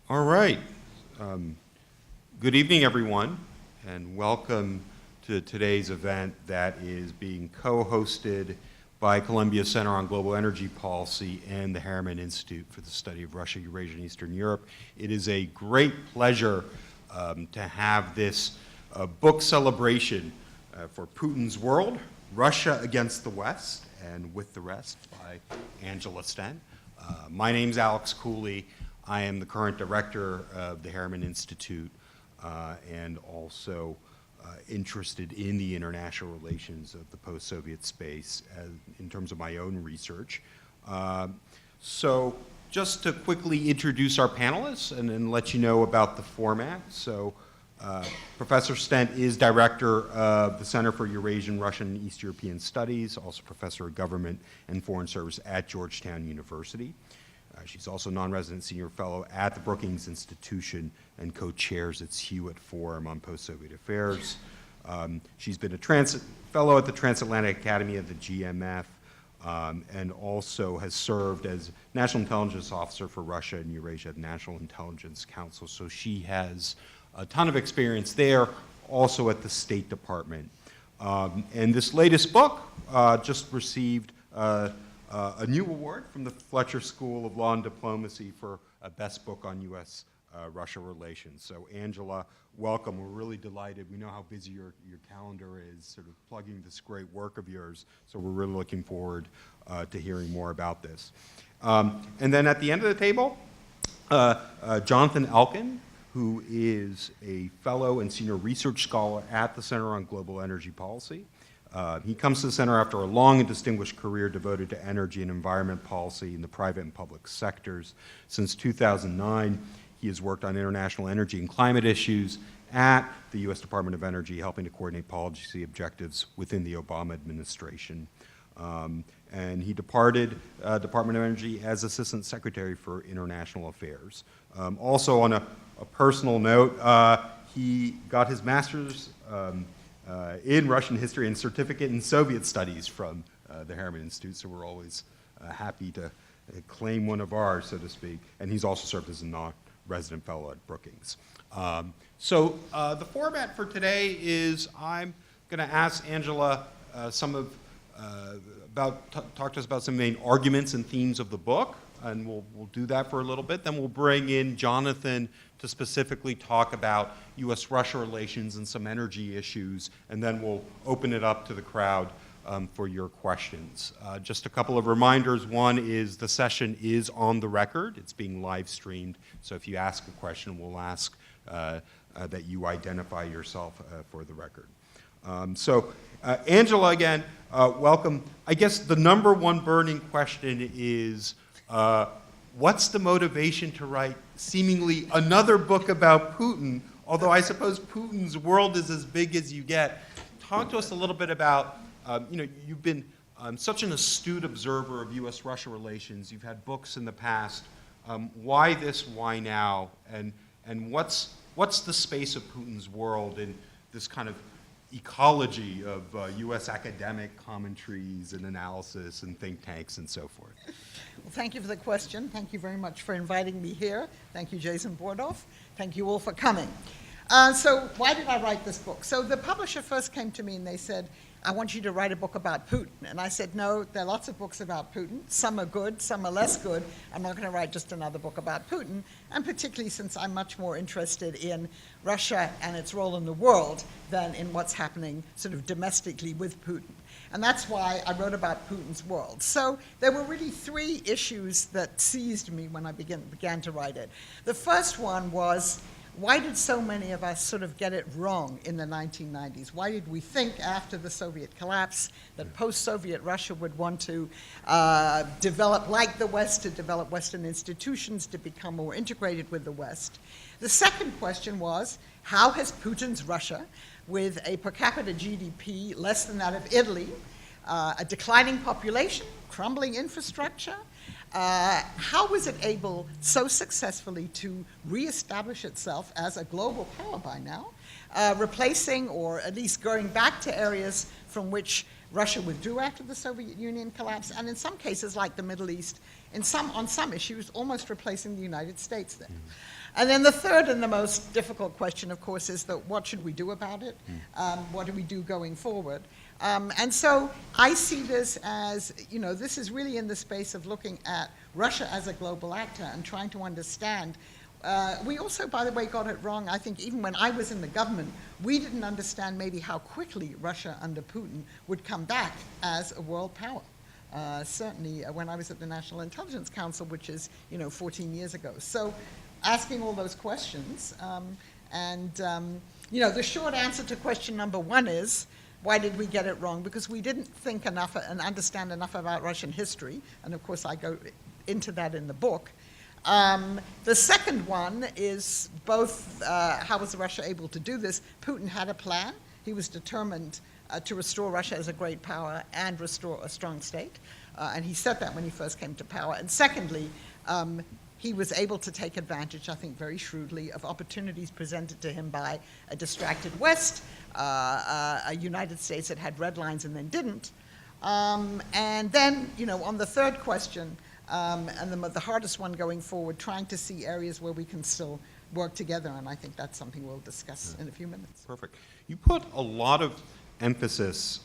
All right. Good evening, everyone, and welcome to today's event that is being co-hosted by Columbia Center on Global Energy Policy and the Harriman Institute for the Study of Russia, Eurasia, and Eastern Europe. It is a great pleasure to have this book celebration for Putin's World, Russia Against the West and With the Rest by Angela Sten. My name's Alex Cooley. I am the current director of the Harriman Institute and also interested in the international relations of the post-Soviet space in terms of my own research. So just to quickly introduce our panelists and let you know about the format. So Professor Stent is director of the Center for Eurasian, Russian, and East European Studies, also professor of government and foreign service at Georgetown University. She's also non-resident senior fellow at the Brookings Institution and co-chairs its Hewitt Forum on Post-Soviet Affairs. She's been a fellow at the Transatlantic Academy of the GMF and also has served as National Intelligence Officer for Russia and Eurasia at the National Intelligence Council. So she has a ton of experience there, also at the State Department. And this latest book just received a new award from the Fletcher School of Law and Diplomacy for a best book on U.S.-Russia relations. So Angela, welcome. We're really delighted. We know how busy your calendar is, sort of plugging this great work of yours. So we're really looking forward to hearing more about this. And then at the end of the table, Jonathan Elkin, who is a fellow and senior research scholar at the Center on Global Energy Policy. He comes to the center after a long and distinguished career devoted to energy and environment policy in the private and public sectors. Since 2009, he has worked on international energy and climate issues at the U.S. Department of Energy, helping to coordinate policy objectives within the Obama administration. And he departed Department of Energy as Assistant Secretary for International Affairs. Also on a personal note, he got his master's in Russian history and certificate in Soviet studies from the Harriman Institute, so we're always happy to claim one of ours, so to speak. And he's also served as a non-resident fellow at Brookings. So the format for today is I'm going to ask Angela talk to us about some main arguments and themes of the book, and we'll do that for a little bit. Then we'll bring in Jonathan to specifically talk about U.S.-Russia relations and some energy issues, and then we'll open it up to the crowd for your questions. Just a couple of reminders. One is the session is on the record. It's being live streamed, so if you ask a question, we'll ask that you identify yourself for the record. Angela, again, welcome. I guess the number one burning question is, what's the motivation to write seemingly another book about Putin, although I suppose Putin's world is as big as you get. Talk to us a little bit about, you've been such an astute observer of U.S.-Russia relations. You've had books in the past. Why this, why now? And what's the space of Putin's world in this kind of ecology of U.S. academic commentaries and analysis and think tanks and so forth? Well, thank you for the question. Thank you very much for inviting me here. Thank you, Jason Bordoff. Thank you all for coming. So why did I write this book? So the publisher first came to me and they said, I want you to write a book about Putin. And I said, no, there are lots of books about Putin. Some are good, some are less good. I'm not going to write just another book about Putin, and particularly since I'm much more interested in Russia and its role in the world than in what's happening sort of domestically with Putin. And that's why I wrote about Putin's world. So there were really three issues that seized me when I began to write it. The first one was, why did so many of us sort of get it wrong in the 1990s? Why did we think after the Soviet collapse that post-Soviet Russia would want to develop like the West, to develop Western institutions, to become more integrated with the West? The second question was, how has Putin's Russia, with a per capita GDP less than that of Italy, a declining population, crumbling infrastructure, how was it able so successfully to reestablish itself as a global power by now, replacing or at least going back to areas from which Russia withdrew after the Soviet Union collapsed, and in some cases, like the Middle East, on some issues, almost replacing the United States then. And then the third and the most difficult question, of course, is that what should we do about it? What do we do going forward? And so I see this as, this is really in the space of looking at Russia as a global actor and trying to understand. We also, by the way, got it wrong. I think even when I was in the government, we didn't understand maybe how quickly Russia under Putin would come back as a world power. Certainly when I was at the National Intelligence Council, which is, 14 years ago. So asking all those questions, the short answer to question number one is, why did we get it wrong? Because we didn't think enough and understand enough about Russian history, and of course I go into that in the book. The second one is both how was Russia able to do this? Putin had a plan. He was determined to restore Russia as a great power and restore a strong state, and he said that when he first came to power. And secondly, he was able to take advantage, I think very shrewdly, of opportunities presented to him by a distracted West, a United States that had red lines and then didn't. And then, on the third question, and the hardest one going forward, trying to see areas where we can still work together, and I think that's something we'll discuss in a few minutes. Perfect. You put a lot of emphasis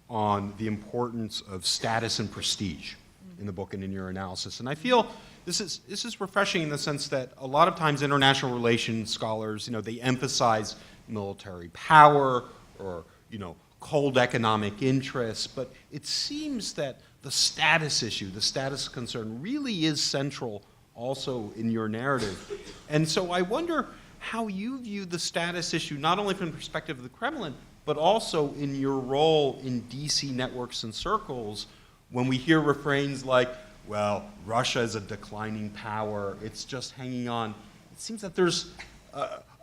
on the importance of status and prestige in the book and in your analysis, and I feel this is refreshing in the sense that a lot of times international relations scholars, they emphasize military power or, cold economic interests, but it seems that the status issue, the status concern really is central also in your narrative. And so I wonder how you view the status issue, not only from the perspective of the Kremlin, but also in your role in DC networks and circles when we hear refrains like, well, Russia is a declining power, it's just hanging on. It seems that there's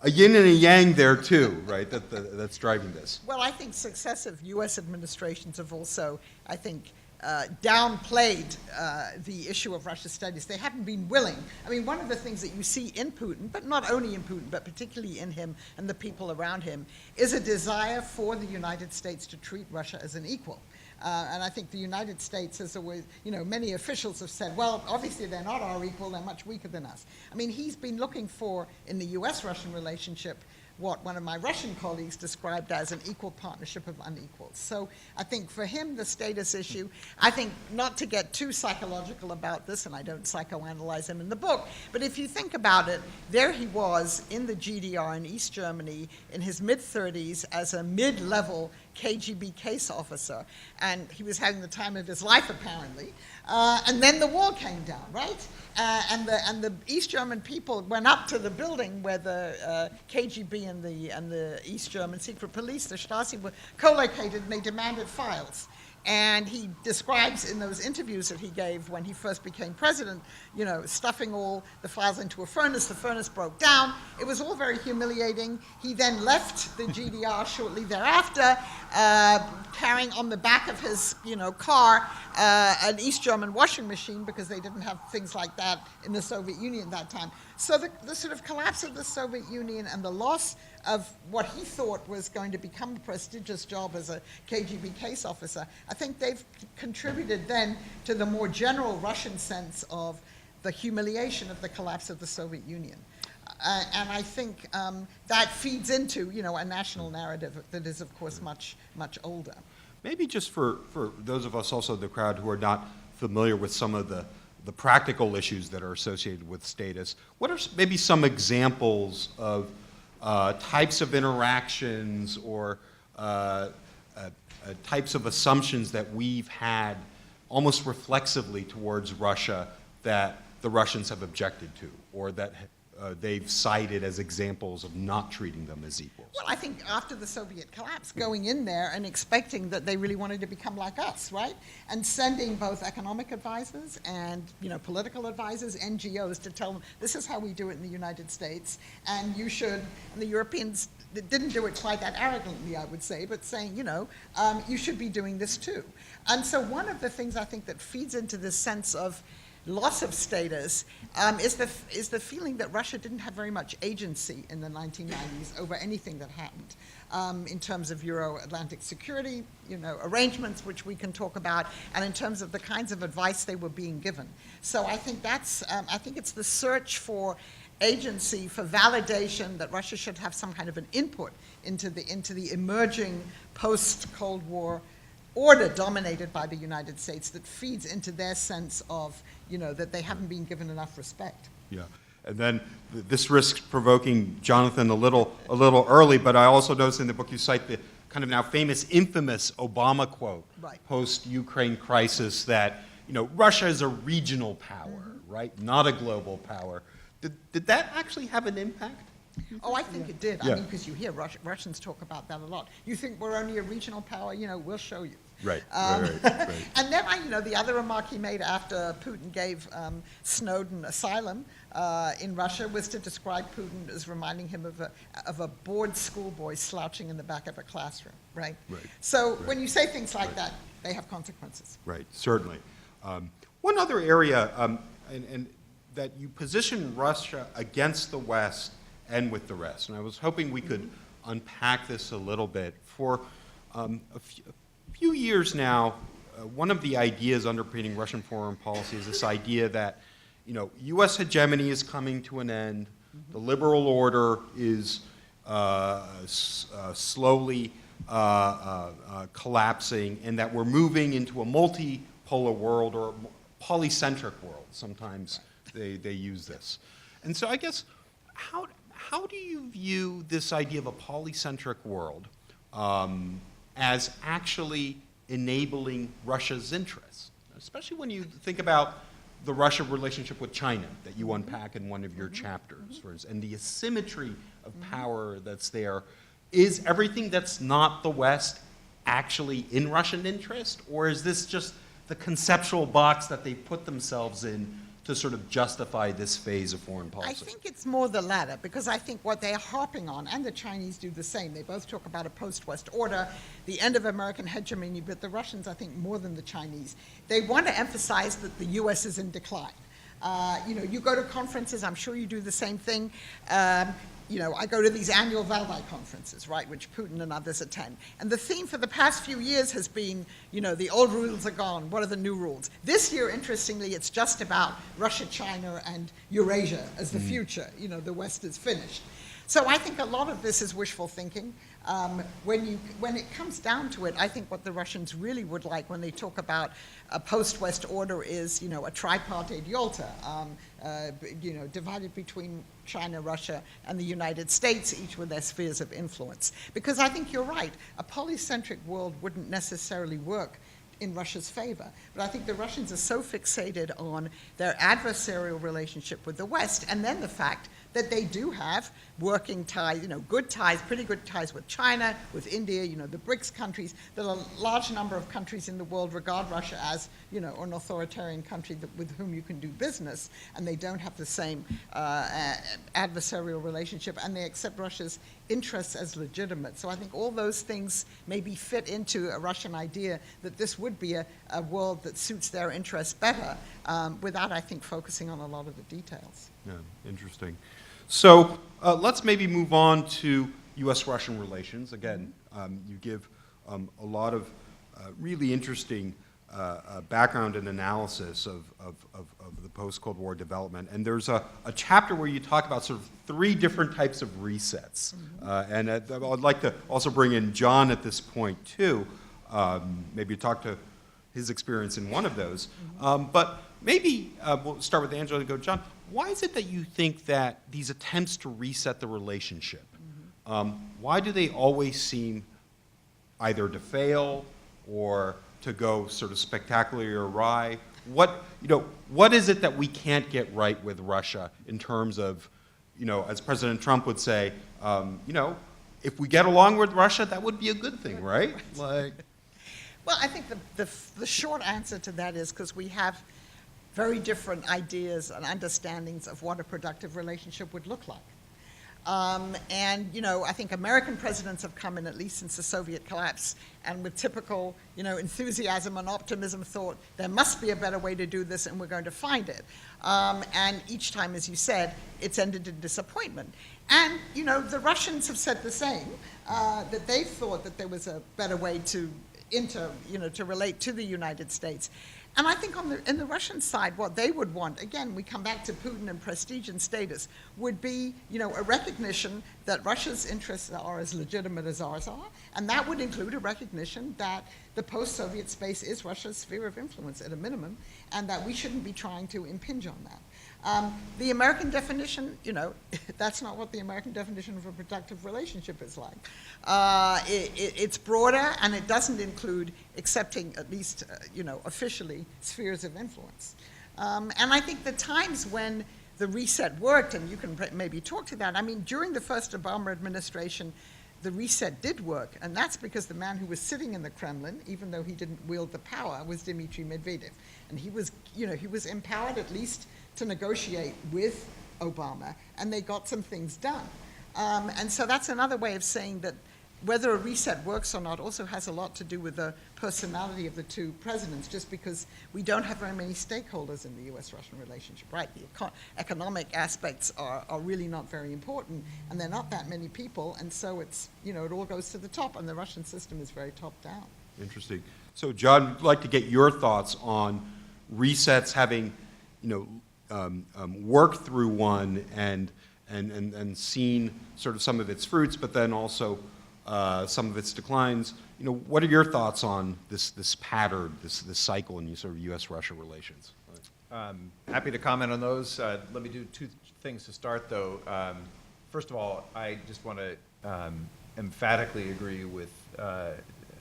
a yin and a yang there too, right, that's driving this. Well, I think successive U.S. administrations have also, I think, downplayed the issue of Russia's status. They haven't been willing. I mean, one of the things that you see in Putin, but not only in Putin, but particularly in him and the people around him, is a desire for the United States to treat Russia as an equal. And I think the United States has always, many officials have said, well, obviously they're not our equal, they're much weaker than us. I mean, he's been looking for, in the US-Russian relationship, what one of my Russian colleagues described as an equal partnership of unequals. So I think for him, the status issue, I think not to get too psychological about this, and I don't psychoanalyze him in the book, but if you think about it, there he was in the GDR in East Germany in his mid-30s as a mid-level KGB case officer, and he was having the time of his life apparently, and then the wall came down, right? And the East German people went up to the building where the KGB and the East German secret police, the Stasi, were co-located, and they demanded files. And he describes in those interviews that he gave when he first became president, stuffing all the files into a furnace. The furnace broke down. It was all very humiliating. He then left the GDR shortly thereafter, carrying on the back of his, car an East German washing machine because they didn't have things like that in the Soviet Union at that time. So the sort of collapse of the Soviet Union and the loss of what he thought was going to become a prestigious job as a KGB case officer, I think they've contributed then to the more general Russian sense of the humiliation of the collapse of the Soviet Union. And I think that feeds into, a national narrative that is, of course, much, much older. Maybe just for those of us also in the crowd who are not familiar with some of the practical issues that are associated with status, what are maybe some examples of types of interactions or types of assumptions that we've had almost reflexively towards Russia that the Russians have objected to, or that they've cited as examples of not treating them as equals? Well, I think after the Soviet collapse, going in there and expecting that they really wanted to become like us, right? And sending both economic advisors and, political advisors, NGOs, to tell them, this is how we do it in the United States, and you should, and the Europeans didn't do it quite that arrogantly, I would say, but saying, you should be doing this too. And so one of the things I think that feeds into this sense of loss of status is the feeling that Russia didn't have very much agency in the 1990s over anything that happened in terms of Euro-Atlantic security, arrangements, which we can talk about, and in terms of the kinds of advice they were being given. So I think I think it's the search for agency, for validation that Russia should have some kind of an input into the emerging post-Cold War order dominated by the United States that feeds into their sense of, that they haven't been given enough respect. Yeah, and then this risks provoking Jonathan a little early, but I also noticed in the book you cite the kind of now famous, infamous Obama quote, right, post-Ukraine crisis, that Russia is a regional power, right, not a global power. Did that actually have an impact? Oh, I think it did. Yeah. I mean, because you hear Russians talk about that a lot. You think we're only a regional power? We'll show you. Right. And then, the other remark he made after Putin gave Snowden asylum in Russia was to describe Putin as reminding him of a bored schoolboy slouching in the back of a classroom, right? Right. So when you say things like that, they have consequences. Right, certainly. One other area, and that you position Russia against the West and with the rest, and I was hoping we could unpack this a little bit. For a few years now, one of the ideas underpinning Russian foreign policy is this idea that, U.S. hegemony is coming to an end, the liberal order is slowly collapsing, and that we're moving into a multipolar world, or a polycentric world. Sometimes they use this. And so I guess, how do you view this idea of a polycentric world as actually enabling Russia's interests, especially when you think about the Russia relationship with China that you unpack in one of your chapters, and the asymmetry of power that's there? Is everything that's not the West actually in Russian interest, or is this just the conceptual box that they put themselves in to sort of justify this phase of foreign policy? I think it's more the latter, because I think what they're harping on, and the Chinese do the same, they both talk about a post-West order, the end of American hegemony, but the Russians, I think, more than the Chinese, they want to emphasize that the U.S. is in decline. You go to conferences, I'm sure you do the same thing. I go to these annual Valdai conferences, right, which Putin and others attend. And the theme for the past few years has been, the old rules are gone, what are the new rules? This year, interestingly, it's just about Russia, China, and Eurasia as the future. The West is finished. So I think a lot of this is wishful thinking. When it comes down to it, I think what the Russians really would like when they talk about a post-West order is, a tripartite Yalta, divided between China, Russia, and the United States, each with their spheres of influence. Because I think you're right, a polycentric world wouldn't necessarily work in Russia's favor. But I think the Russians are so fixated on their adversarial relationship with the West, and then the fact that they do have working ties, good ties, pretty good ties with China, with India, the BRICS countries. There are a large number of countries in the world regard Russia as, an authoritarian country with whom you can do business, and they don't have the same adversarial relationship, and they accept Russia's interests as legitimate. So I think all those things maybe fit into a Russian idea that this would be a world that suits their interests better, without, I think, focusing on a lot of the details. Yeah, interesting. So let's maybe move on to U.S.-Russian relations. Again, you give a lot of really interesting background and analysis of the post-Cold War development. And there's a chapter where you talk about sort of 3 different types of resets. And I'd like to also bring in John at this point, too. Maybe talk to his experience in one of those. But maybe we'll start with Angela and go, John, why is it that you think that these attempts to reset the relationship, why do they always seem either to fail or to go sort of spectacularly awry? What is it that we can't get right with Russia in terms of, as President Trump would say, if we get along with Russia, that would be a good thing, right? Well, I think the short answer to that is because we have very different ideas and understandings of what a productive relationship would look like. And, you know, I think American presidents have come in, at least since the Soviet collapse, and with typical, you know, enthusiasm and optimism thought, there must be a better way to do this and we're going to find it. And each time, as you said, it's ended in disappointment. And, you know, the Russians have said the same, that they thought that there was a better way to to relate to the United States. And I think in the Russian side, what they would want, again, we come back to Putin and prestige and status, would be, you know, a recognition that Russia's interests are as legitimate as ours are, and that would include a recognition that the post-Soviet space is Russia's sphere of influence at a minimum, and that we shouldn't be trying to impinge on that. The American definition, you know, that's not what the American definition of a productive relationship is like. It's broader, and it doesn't include accepting, at least, you know, officially, spheres of influence. And I think the times when the reset worked, and you can maybe talk to that, I mean, during the first Obama administration, the reset did work, and that's because the man who was sitting in the Kremlin, even though he didn't wield the power, was Dmitry Medvedev. And he was, you know, he was empowered at least to negotiate with Obama, and they got some things done. And so that's another way of saying that whether a reset works or not also has a lot to do with the personality of the two presidents, just because we don't have very many stakeholders in the U.S.-Russian relationship, right? The economic aspects are really not very important, and there are not that many people, and so it's, you know, it all goes to the top, and the Russian system is very top-down. Interesting. So, John, I'd like to get your thoughts on resets having, you know, worked through one and seen sort of some of its fruits, but then also some of its declines. You know, what are your thoughts on this pattern, this cycle in sort of U.S.-Russia relations? Happy to comment on those. Let me do two things to start, though. First of all, I just want to emphatically agree with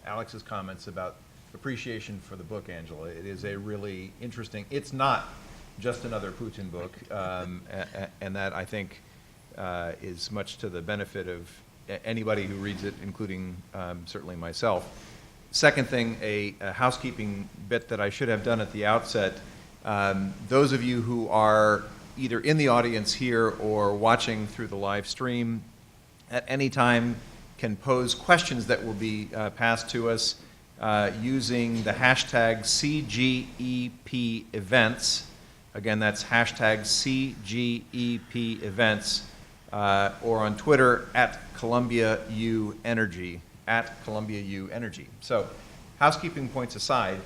Alex's comments about appreciation for the book, Angela. It is a really interesting, it's not just another Putin book, and that, I think, is much to the benefit of anybody who reads it, including certainly myself. Second thing, a housekeeping bit that I should have done at the outset. Those of you who are either in the audience here or watching through the live stream at any time can pose questions that will be passed to us using the hashtag CGEP events. Again, that's hashtag CGEP events, or on Twitter at Columbia U Energy, at Columbia U Energy. So, housekeeping points aside,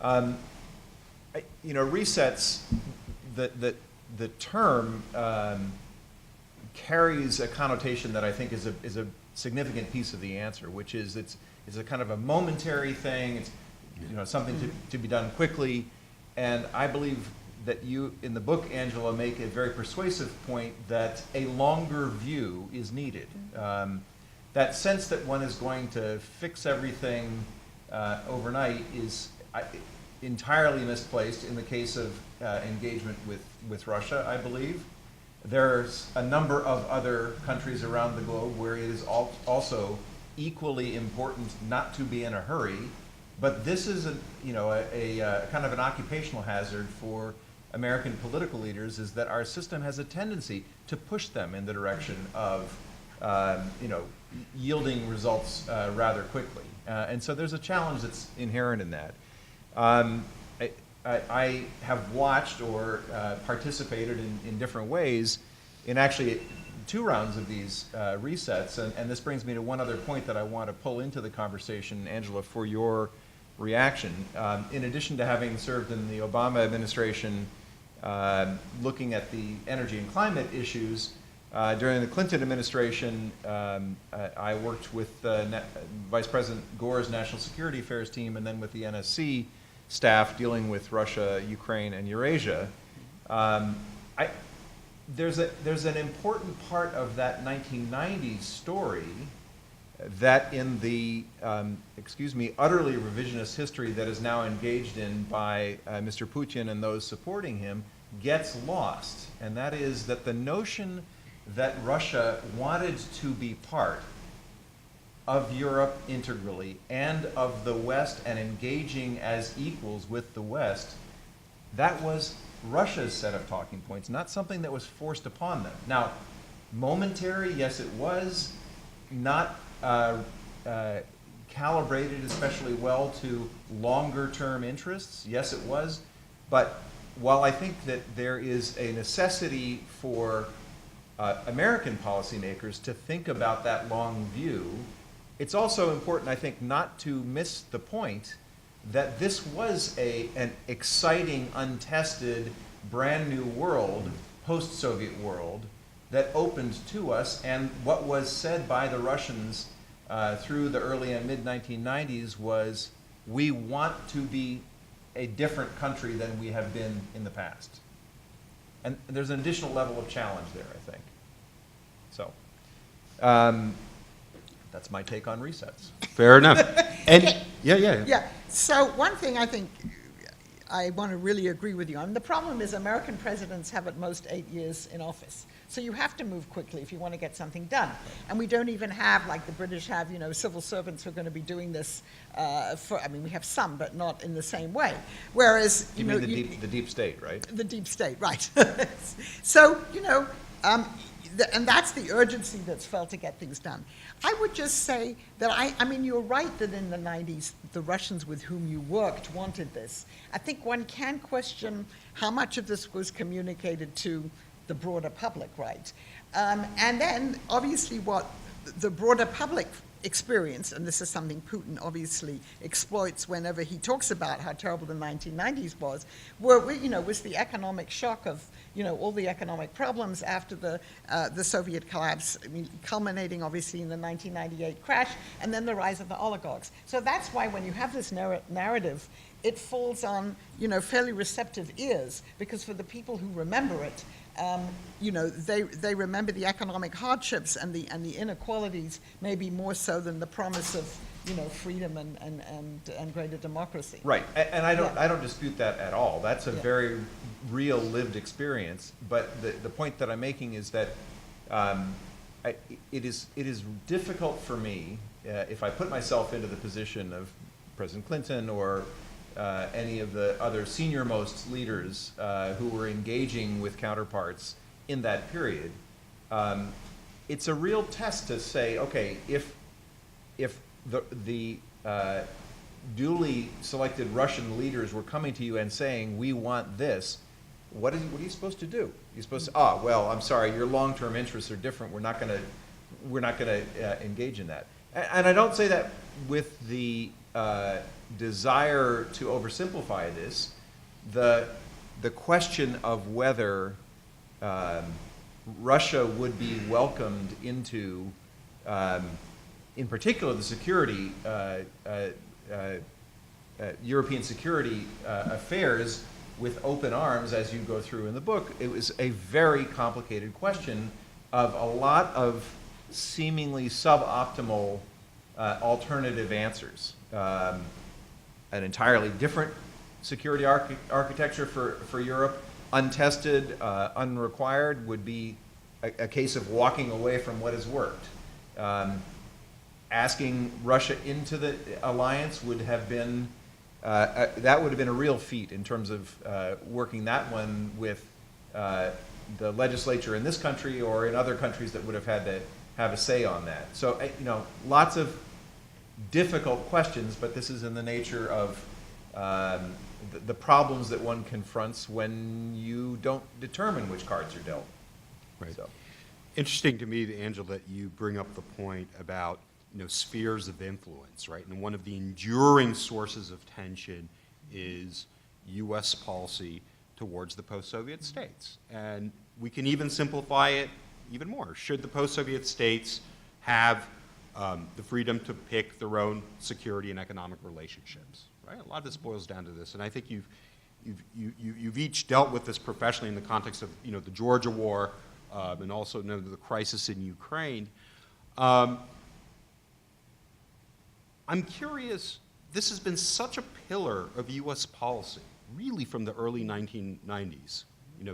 you know, resets, the term carries a connotation that I think is a significant piece of the answer, which is it's a kind of a momentary thing. It's, you know, something to be done quickly, and I believe that you, in the book, Angela, make a very persuasive point that a longer view is needed. That sense that one is going to fix everything overnight is entirely misplaced in the case of engagement with Russia, I believe. There's a number of other countries around the globe where it is also equally important not to be in a hurry, but this is a kind of an occupational hazard for American political leaders, is that our system has a tendency to push them in the direction of yielding results rather quickly. And so there's a challenge that's inherent in that. I have watched or participated in different ways in actually 2 rounds of these resets, and this brings me to one other point that I want to pull into the conversation, Angela, for your reaction. In addition to having served in the Obama administration looking at the energy and climate issues, during the Clinton administration, I worked with Vice President Gore's National Security Affairs team, and then with the NSC staff dealing with Russia, Ukraine, and Eurasia. There's an important part of that 1990s story that in the, utterly revisionist history that is now engaged in by Mr. Putin and those supporting him gets lost. And that is that the notion that Russia wanted to be part of Europe integrally and of the West and engaging as equals with the West, that was Russia's set of talking points, not something that was forced upon them. Now, momentary, yes it was. Not calibrated especially well to longer term interests, yes it was. But while I think that there is a necessity for American policymakers to think about that long view, it's also important, I think, not to miss the point that this was an exciting, untested, brand new world, post-Soviet world, that opened to us. And what was said by the Russians through the early and mid-1990s was, we want to be a different country than we have been in the past. And there's an additional level of challenge there, I think. So, that's my take on resets. Fair enough. And yeah. Yeah, so one thing I think I want to really agree with you on, the problem is American presidents have at most 8 years in office. So you have to move quickly if you want to get something done. And we don't even have, like the British have, civil servants who are going to be doing this we have some, but not in the same way. Whereas, You mean the deep state, right? The deep state, right. So, and that's the urgency that's felt to get things done. I would just say that I mean, you're right that in the 90s, the Russians with whom you worked wanted this. I think one can question how much of this was communicated to the broader public, right? And then, obviously, what the broader public experience, and this is something Putin obviously exploits whenever he talks about how terrible the 1990s was the economic shock of, all the economic problems after the Soviet collapse, culminating obviously in the 1998 crash, and then the rise of the oligarchs. So that's why when you have this narrative, it falls on, fairly receptive ears, because for the people who remember it, they remember the economic hardships and the inequalities maybe more so than the promise of, freedom and greater democracy. Right, and I don't dispute that at all. That's a very real lived experience. But the point that I'm making is that it is difficult for me, if I put myself into the position of President Clinton or any of the other senior-most leaders who were engaging with counterparts in that period, it's a real test to say, okay, if the duly selected Russian leaders were coming to you and saying, we want this, what are you supposed to do? You're supposed to, well, I'm sorry, your long-term interests are different. We're not going to engage in that. And I don't say that with the desire to oversimplify this. The question of whether Russia would be welcomed into, in particular, the security, European security affairs with open arms, as you go through in the book, it was a very complicated question of a lot of seemingly suboptimal alternative answers. An entirely different security architecture for Europe, untested, unrequired, would be a case of walking away from what has worked. Asking Russia into the alliance would have been, that would have been a real feat in terms of working that one with the legislature in this country or in other countries that would have had to have a say on that. So, lots of difficult questions, but this is in the nature of the problems that one confronts when you don't determine which cards are dealt. Right. So. Interesting to me, Angela, that you bring up the point about spheres of influence, right? And one of the enduring sources of tension is U.S. policy towards the post-Soviet states. And we can even simplify it even more. Should the post-Soviet states have the freedom to pick their own security and economic relationships, right? A lot of this boils down to this, and I think you've each dealt with this professionally in the context of the Georgia War and also the crisis in Ukraine. I'm curious. This has been such a pillar of U.S. policy, really from the early 1990s.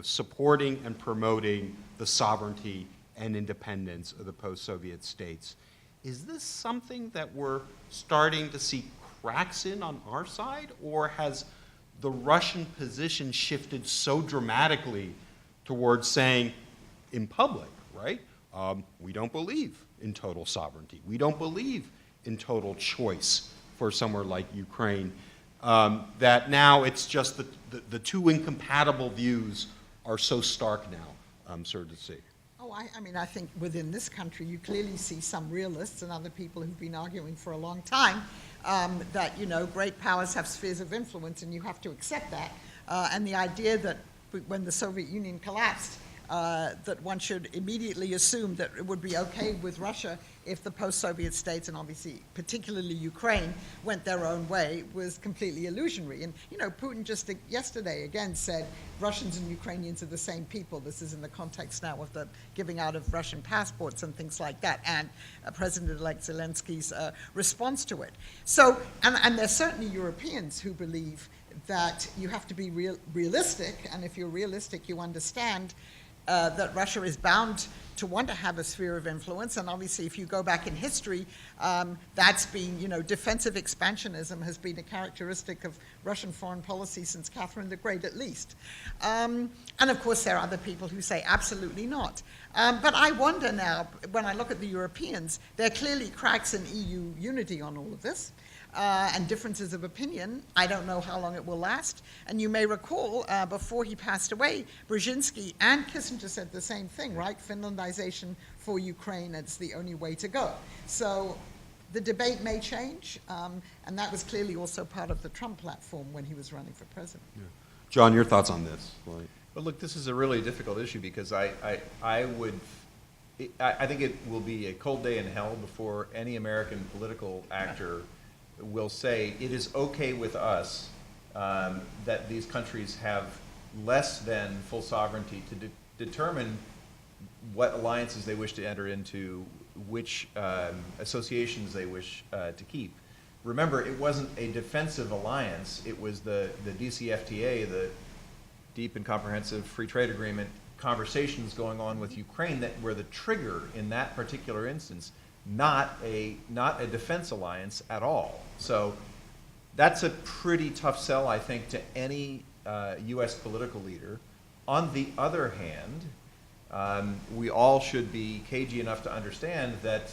Supporting and promoting the sovereignty and independence of the post-Soviet states. Is this something that we're starting to see cracks in on our side, or has the Russian position shifted so dramatically towards saying, in public, right, We don't believe in total sovereignty. We don't believe in total choice for somewhere like Ukraine. That now it's just the two incompatible views are so stark now, so to see. Oh, I mean, I think within this country, you clearly see some realists and other people who've been arguing for a long time that, you know, great powers have spheres of influence, and you have to accept that. And the idea that when the Soviet Union collapsed, that one should immediately assume that it would be okay with Russia if the post-Soviet states, and obviously particularly Ukraine, went their own way was completely illusionary. And, you know, Putin just yesterday again said Russians and Ukrainians are the same people. This is in the context now of the giving out of Russian passports and things like that, and President-elect Zelensky's response to it. So, and there's certainly Europeans who believe that you have to be realistic, and if you're realistic, you understand that Russia is bound to want to have a sphere of influence, and obviously if you go back in history, that's been, you know, defensive expansionism has been a characteristic of Russian foreign policy since Catherine the Great at least. And of course there are other people who say absolutely not. But I wonder now, when I look at the Europeans, there are clearly cracks in EU unity on all of this. And differences of opinion. I don't know how long it will last. And you may recall, before he passed away, Brzezinski and Kissinger said the same thing, right? Finlandization for Ukraine, it's the only way to go. So the debate may change, and that was clearly also part of the Trump platform when he was running for president. Yeah. John, your thoughts on this? Well, look, this is a really difficult issue because I think it will be a cold day in hell before any American political actor will say it is okay with us that these countries have less than full sovereignty to determine what alliances they wish to enter into, which associations they wish to keep. Remember, it wasn't a defensive alliance. It was the DCFTA, the Deep and Comprehensive Free Trade Agreement, conversations going on with Ukraine that were the trigger in that particular instance. Not a defense alliance at all. So that's a pretty tough sell, I think, to any U.S. political leader. On the other hand, we all should be cagey enough to understand that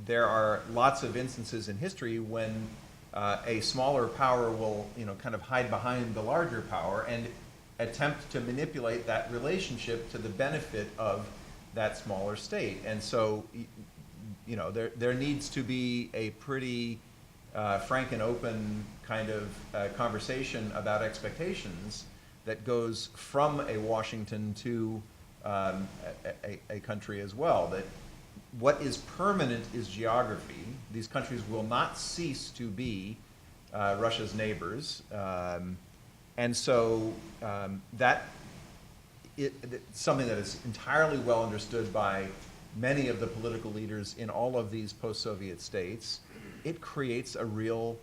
there are lots of instances in history when a smaller power will, you know, kind of hide behind the larger power and attempt to manipulate that relationship to the benefit of that smaller state. And so, you know, there needs to be a pretty frank and open kind of conversation about expectations that goes from a Washington to a country as well. That what is permanent is geography. These countries will not cease to be Russia's neighbors. And so it's something that is entirely well understood by many of the political leaders in all of these post-Soviet states. It creates a real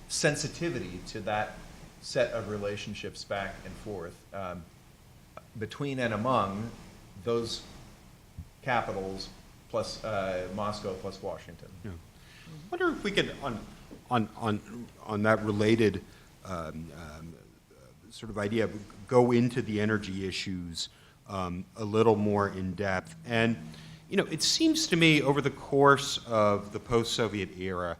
sensitivity to that set of relationships back and forth between and among those capitals plus Moscow plus Washington. Yeah. I wonder if we could, on that related sort of idea, go into the energy issues a little more in depth. And, you know, it seems to me over the course of the post-Soviet era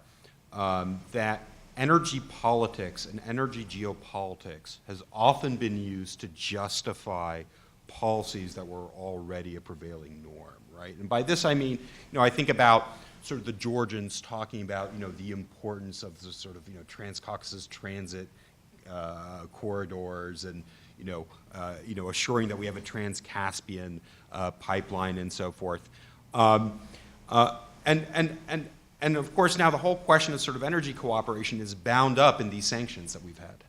that energy politics and energy geopolitics has often been used to justify policies that were already a prevailing norm, right? And by this I mean, you know, I think about sort of the Georgians talking about, you know, the importance of the sort of, you know, Trans-Caucasus transit corridors and, you know, assuring that we have a Trans-Caspian pipeline and so forth. And of course now the whole question of sort of energy cooperation is bound up in these sanctions that we've had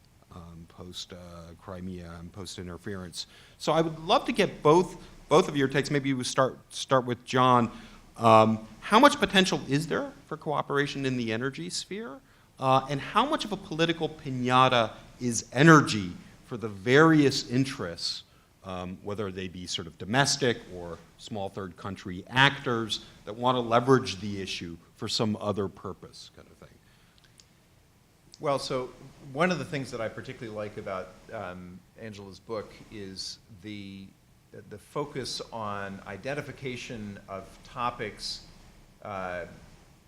post Crimea and post interference. So I would love to get both of your takes. Maybe we start with John. How much potential is there for cooperation in the energy sphere? And how much of a political piñata is energy for the various interests, whether they be sort of domestic or small third country actors that want to leverage the issue for some other purpose, kind of thing? Well, so one of the things that I particularly like about Angela's book is the the focus on identification of topics, I'm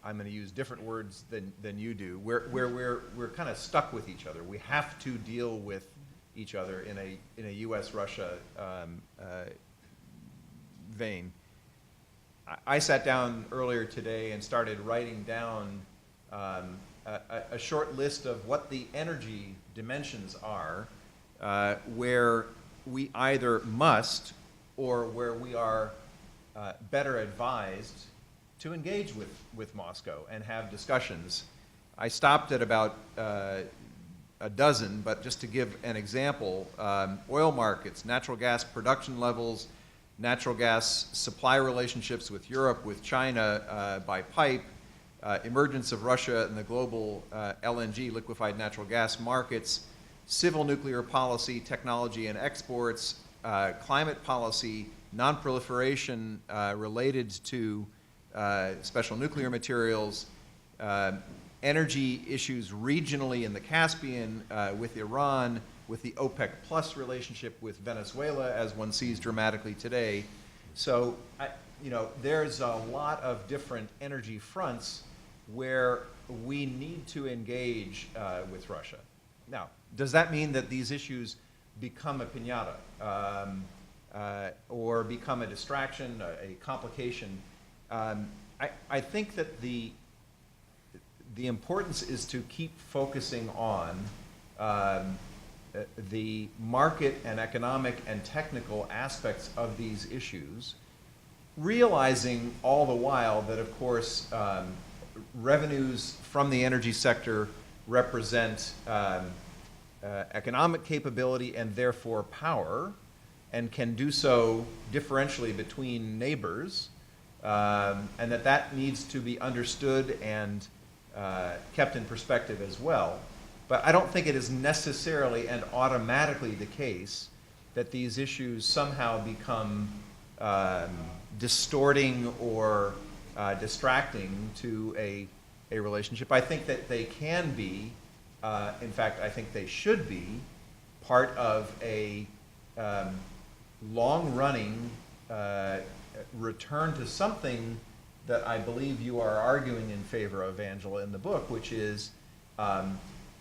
going to use different words than you do, where we're kind of stuck with each other. We have to deal with each other in a U.S.-Russia vein. I sat down earlier today and started writing down a short list of what the energy dimensions are, where we either must or where we are better advised to engage with Moscow and have discussions. I stopped at about a dozen, but just to give an example, oil markets, natural gas production levels, natural gas supply relationships with Europe, with China by pipe, emergence of Russia in the global LNG, liquefied natural gas markets, civil nuclear policy, technology and exports, climate policy, non-proliferation related to special nuclear materials, energy issues regionally in the Caspian with Iran, with the OPEC Plus relationship with Venezuela, as one sees dramatically today. So, there's a lot of different energy fronts where we need to engage with Russia. Now, does that mean that these issues become a piñata or become a distraction, a complication? I think that the importance is to keep focusing on the market and economic and technical aspects of these issues, realizing all the while that, of course, revenues from the energy sector represent economic capability and therefore power, and can do so differentially between neighbors, and that needs to be understood and kept in perspective as well. But I don't think it is necessarily and automatically the case that these issues somehow become distorting or distracting to a relationship. I think that they can be, in fact, I think they should be, part of a long-running return to something that I believe you are arguing in favor of, Angela, in the book, which is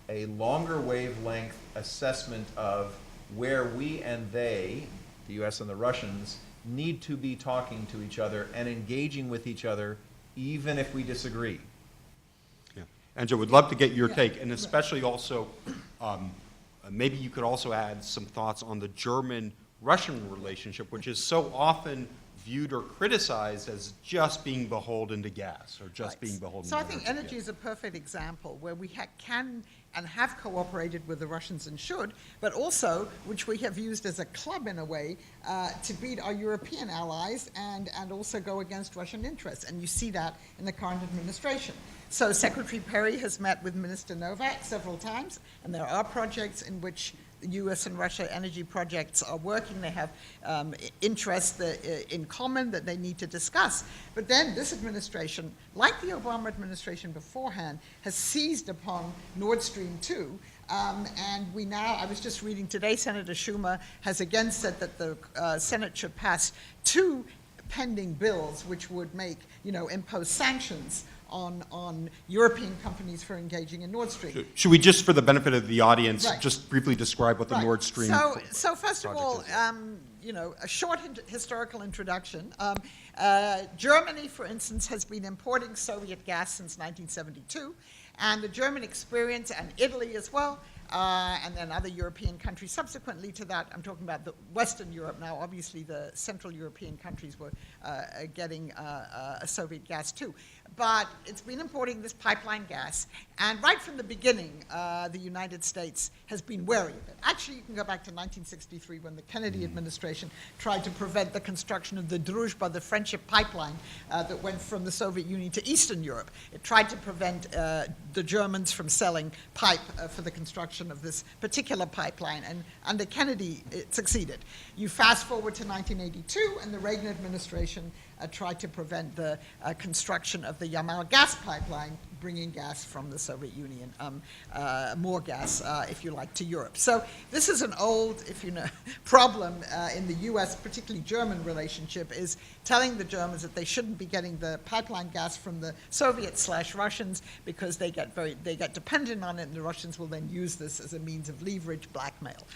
a longer wavelength assessment of where we and they, the U.S. and the Russians, need to be talking to each other and engaging with each other, even if we disagree. Yeah. Angela, would love to get your take, and especially also, maybe you could also add some thoughts on the German-Russian relationship, which is so often viewed or criticized as just being beholden to gas or just being beholden to So I think energy is a perfect example where we can and have cooperated with the Russians and should, but also, which we have used as a club in a way, to beat our European allies and also go against Russian interests. And you see that in the current administration. So Secretary Perry has met with Minister Novak several times, and there are projects in which the U.S. and Russia energy projects are working. They have interests in common that they need to discuss. But then this administration, like the Obama administration beforehand, has seized upon Nord Stream 2. And we now, I was just reading today, Senator Schumer has again said that the Senate should pass 2 pending bills which would impose sanctions on European companies for engaging in Nord Stream. Should we just, for the benefit of the audience, just briefly describe what the Nord Stream So first of all, a short historical introduction. Germany, for instance, has been importing Soviet gas since 1972, and the German experience, and Italy as well, and then other European countries subsequently to that. I'm talking about the Western Europe now. Obviously, the Central European countries were getting a Soviet gas too. But it's been importing this pipeline gas, and right from the beginning, the United States has been wary of it. Actually, you can go back to 1963 when the Kennedy administration tried to prevent the construction of the Druzhba, the friendship pipeline that went from the Soviet Union to Eastern Europe. It tried to prevent the Germans from selling pipe for the construction of this particular pipeline, and under Kennedy, it succeeded. You fast forward to 1982, and the Reagan administration tried to prevent the construction of the Yamal gas pipeline bringing gas from the Soviet Union, more gas, if you like, to Europe. So this is an old, if you know, problem in the U.S., particularly German relationship, is telling the Germans that they shouldn't be getting the pipeline gas from the Soviets/Russians because they get dependent on it, and the Russians will then use this as a means of leverage blackmail.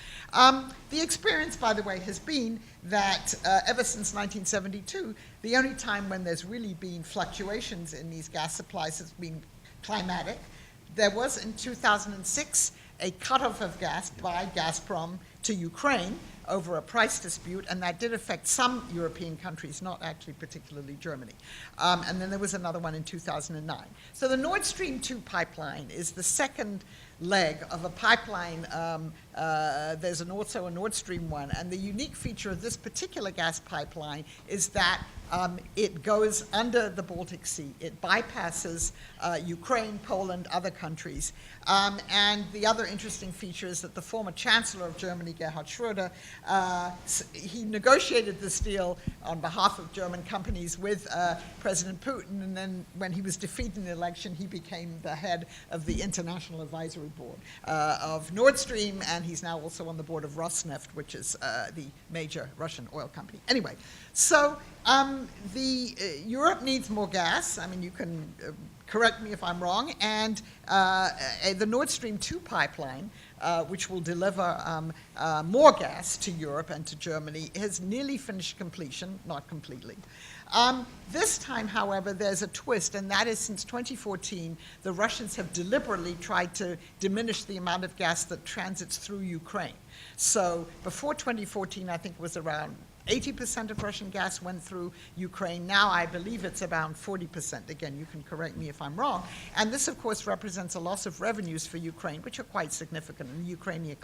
The experience, by the way, has been that ever since 1972, the only time when there's really been fluctuations in these gas supplies has been climatic. There was in 2006 a cutoff of gas by Gazprom to Ukraine over a price dispute, and that did affect some European countries, not actually particularly Germany. And then there was another one in 2009. So the Nord Stream 2 pipeline is the second leg of a pipeline. There's also a Nord Stream 1, and the unique feature of this particular gas pipeline is that it goes under the Baltic Sea. It bypasses Ukraine, Poland, other countries. And the other interesting feature is that the former Chancellor of Germany, Gerhard Schröder, he negotiated this deal on behalf of German companies with President Putin, and then when he was defeated in the election, he became the head of the International Advisory Board of Nord Stream, and he's now also on the board of Rosneft, which is the major Russian oil company. Anyway, so Europe needs more gas. I mean, you can correct me if I'm wrong, and the Nord Stream 2 pipeline, which will deliver more gas to Europe and to Germany, has nearly finished completion, not completely. This time, however, there's a twist, and that is since 2014, the Russians have deliberately tried to diminish the amount of gas that transits through Ukraine. So before 2014, I think it was around 80% of Russian gas went through Ukraine. Now I believe it's around 40%. Again, you can correct me if I'm wrong. And this, of course, represents a loss of revenues for Ukraine, which are quite significant, and the Ukrainian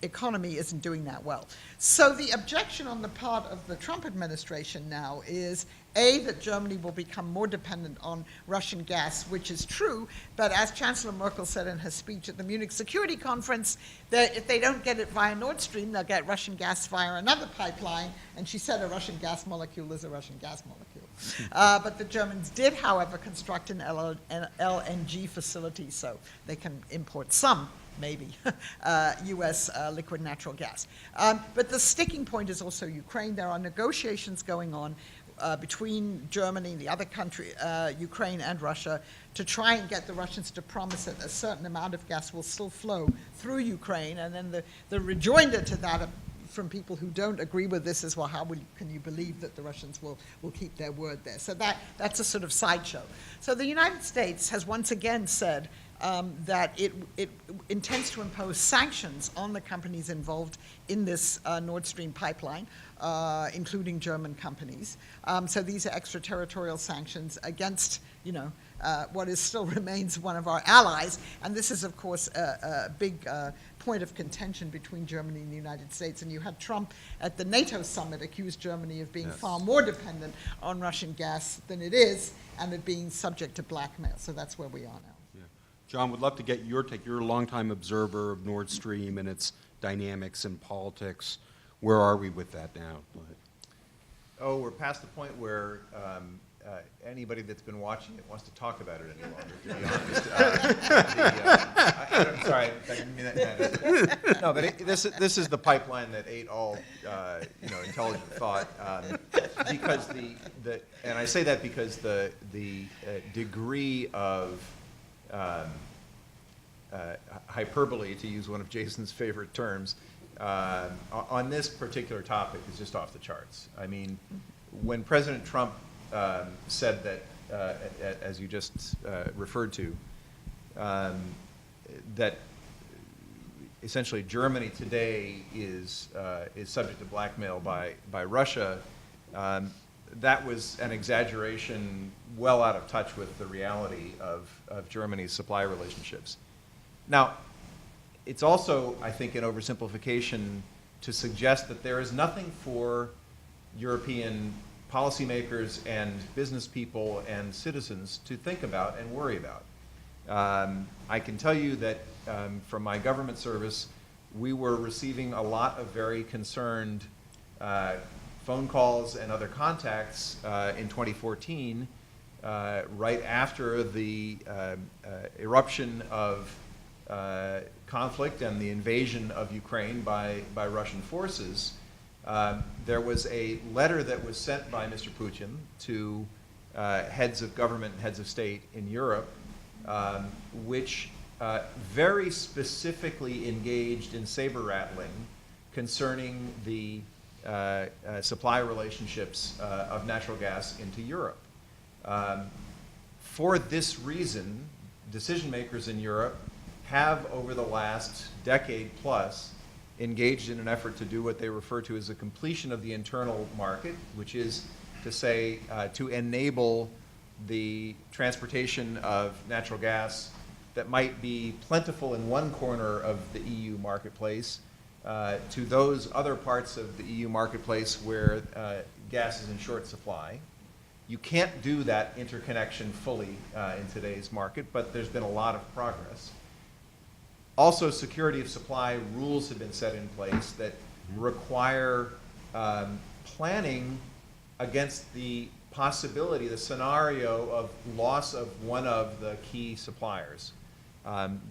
economy isn't doing that well. So the objection on the part of the Trump administration now is, A, that Germany will become more dependent on Russian gas, which is true, but as Chancellor Merkel said in her speech at the Munich Security Conference, that if they don't get it via Nord Stream, they'll get Russian gas via another pipeline, and she said a Russian gas molecule is a Russian gas molecule. But the Germans did, however, construct an LNG facility, so they can import some, maybe, U.S. Liquid natural gas. But the sticking point is also Ukraine. There are negotiations going on between Germany and the other country, Ukraine and Russia, to try and get the Russians to promise that a certain amount of gas will still flow through Ukraine. And then the rejoinder to that from people who don't agree with this is, well, can you believe that the Russians will keep their word there? So that's a sort of sideshow. So the United States has once again said that it intends to impose sanctions on the companies involved in this Nord Stream pipeline, including German companies. So these are extraterritorial sanctions against, what still remains one of our allies. And this is, of course, a big point of contention between Germany and the United States. And you had Trump at the NATO summit accuse Germany of being far more dependent on Russian gas than it is, and it being subject to blackmail. So that's where we are now. John, would love to get your take. You're a longtime observer of Nord Stream and its dynamics and politics. Where are we with that now? Oh, we're past the point where anybody that's been watching it wants to talk about it any longer, to be honest. I'm sorry, I didn't mean that. No, but this is the pipeline that ate all intelligent thought, because and I say that because the degree of hyperbole, to use one of Jason's favorite terms, on this particular topic is just off the charts. I mean, when President Trump said that, as you just referred to, that essentially Germany today is subject to blackmail by Russia, that was an exaggeration well out of touch with the reality of Germany's supply relationships. Now, it's also, I think, an oversimplification to suggest that there is nothing for European policymakers and business people and citizens to think about and worry about. I can tell you that from my government service, we were receiving a lot of very concerned phone calls and other contacts in 2014 right after the eruption of conflict and the invasion of Ukraine by Russian forces, there was a letter that was sent by Mr. Putin to heads of government and heads of state in Europe, which very specifically engaged in saber rattling concerning the supply relationships of natural gas into Europe. For this reason, decision makers in Europe have, over the last decade plus, engaged in an effort to do what they refer to as a completion of the internal market, which is to say, to enable the transportation of natural gas that might be plentiful in one corner of the EU marketplace to those other parts of the EU marketplace where gas is in short supply. You can't do that interconnection fully in today's market, but there's been a lot of progress. Also, security of supply rules have been set in place that require planning against the possibility, the scenario of loss of one of the key suppliers.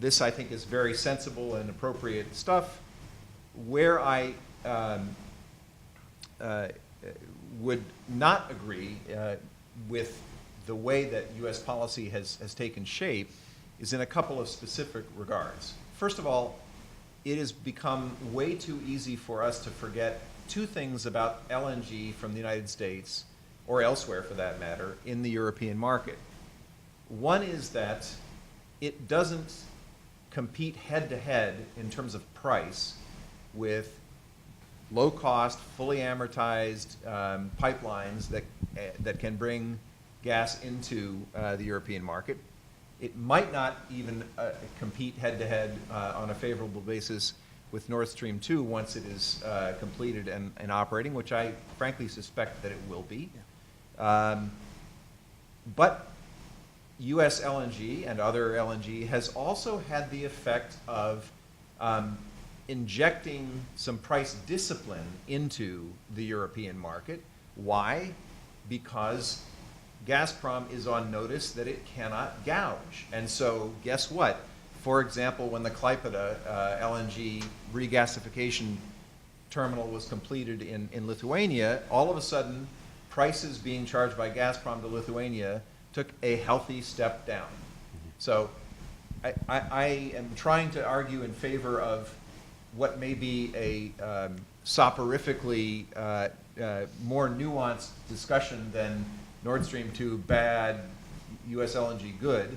This, I think, is very sensible and appropriate stuff. Where I would not agree with the way that U.S. policy has taken shape is in a couple of specific regards. First of all, it has become way too easy for us to forget two things about LNG from the United States, or elsewhere for that matter, in the European market. One is that it doesn't compete head-to-head in terms of price with low-cost, fully amortized pipelines that can bring gas into the European market. It might not even compete head-to-head on a favorable basis with Nord Stream 2 once it is completed and operating, which I frankly suspect that it will be. But U.S. LNG and other LNG has also had the effect of injecting some price discipline into the European market. Why? Because Gazprom is on notice that it cannot gouge. And so guess what? For example, when the Klaipėda LNG regasification terminal was completed in Lithuania, all of a sudden prices being charged by Gazprom to Lithuania took a healthy step down. So I am trying to argue in favor of what may be a soporifically more nuanced discussion than Nord Stream 2 bad, US LNG good.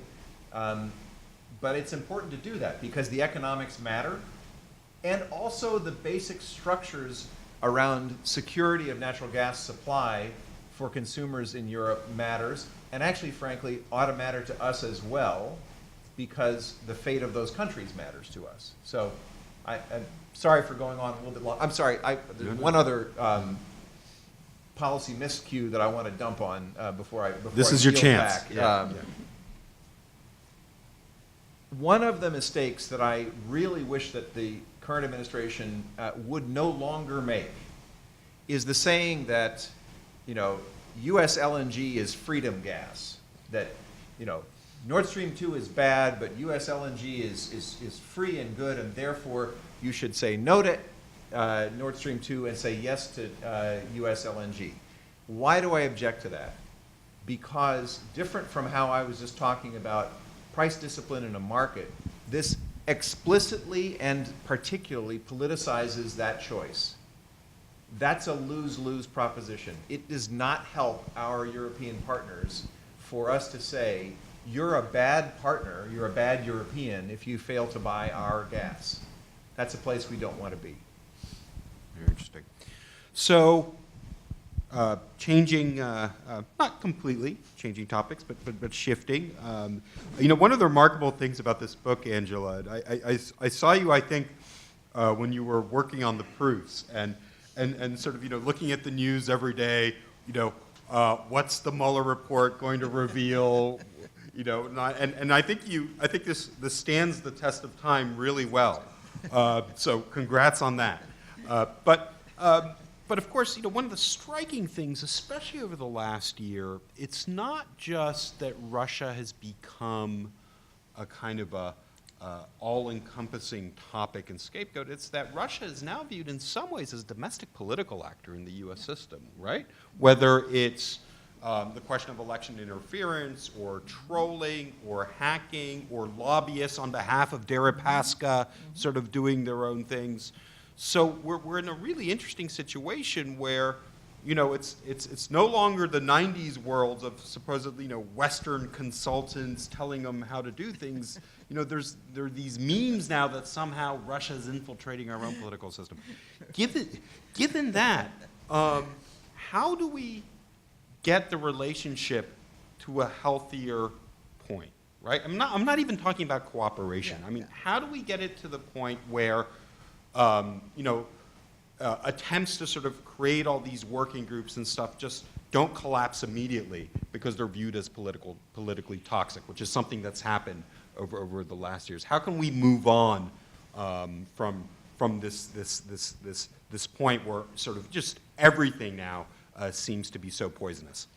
But it's important to do that because the economics matter, and also the basic structures around security of natural gas supply for consumers in Europe matters, and actually, frankly, ought to matter to us as well, because the fate of those countries matters to us. So I'm sorry for going on a little bit long. I'm sorry, there's one other policy miscue that I want to dump on before I This is your chance. Yeah. One of the mistakes that I really wish that the current administration would no longer make is the saying that, U.S. LNG is freedom gas. That, Nord Stream 2 is bad, but U.S. LNG is free and good, and therefore you should say no to Nord Stream 2 and say yes to U.S. LNG. Why do I object to that? Because different from how I was just talking about price discipline in a market, this explicitly and particularly politicizes that choice. That's a lose-lose proposition. It does not help our European partners for us to say, you're a bad partner, you're a bad European if you fail to buy our gas. That's a place we don't want to be. Very interesting. So, changing, not completely changing topics, but shifting. One of the remarkable things about this book, Angela, I saw you, I think, when you were working on the proofs and sort of, looking at the news every day, what's the Mueller report going to reveal, and I think this stands the test of time really well. So congrats on that. But But of course, one of the striking things, especially over the last year, it's not just that Russia has become a kind of a all-encompassing topic and scapegoat. It's that Russia is now viewed in some ways as a domestic political actor in the U.S. system, right? Whether it's the question of election interference or trolling or hacking or lobbyists on behalf of Deripaska sort of doing their own things. So we're in a really interesting situation where, it's no longer the 90s world of supposedly, Western consultants telling them how to do things. There are these memes now that somehow Russia is infiltrating our own political system. Given that, how do we get the relationship to a healthier point, right? I'm not even talking about cooperation. Yeah, I mean, how do we get it to the point where, attempts to sort of create all these working groups and stuff just don't collapse immediately because they're viewed as politically toxic, which is something that's happened over the last years. How can we move on from this point where sort of just everything now seems to be so poisonous?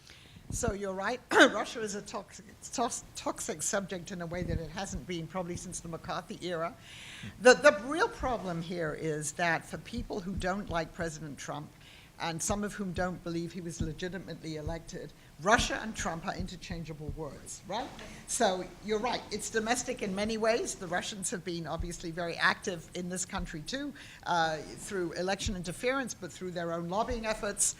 So you're right. Russia is a toxic subject in a way that it hasn't been probably since the McCarthy era. The real problem here is that for people who don't like President Trump, and some of whom don't believe he was legitimately elected, Russia and Trump are interchangeable words, right? So you're right. It's domestic in many ways. The Russians have been obviously very active in this country too, through election interference, but through their own lobbying efforts,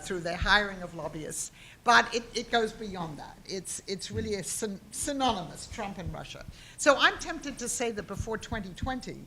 through their hiring of lobbyists. But it goes beyond that. It's really a synonymous, Trump and Russia. So I'm tempted to say that before 2020,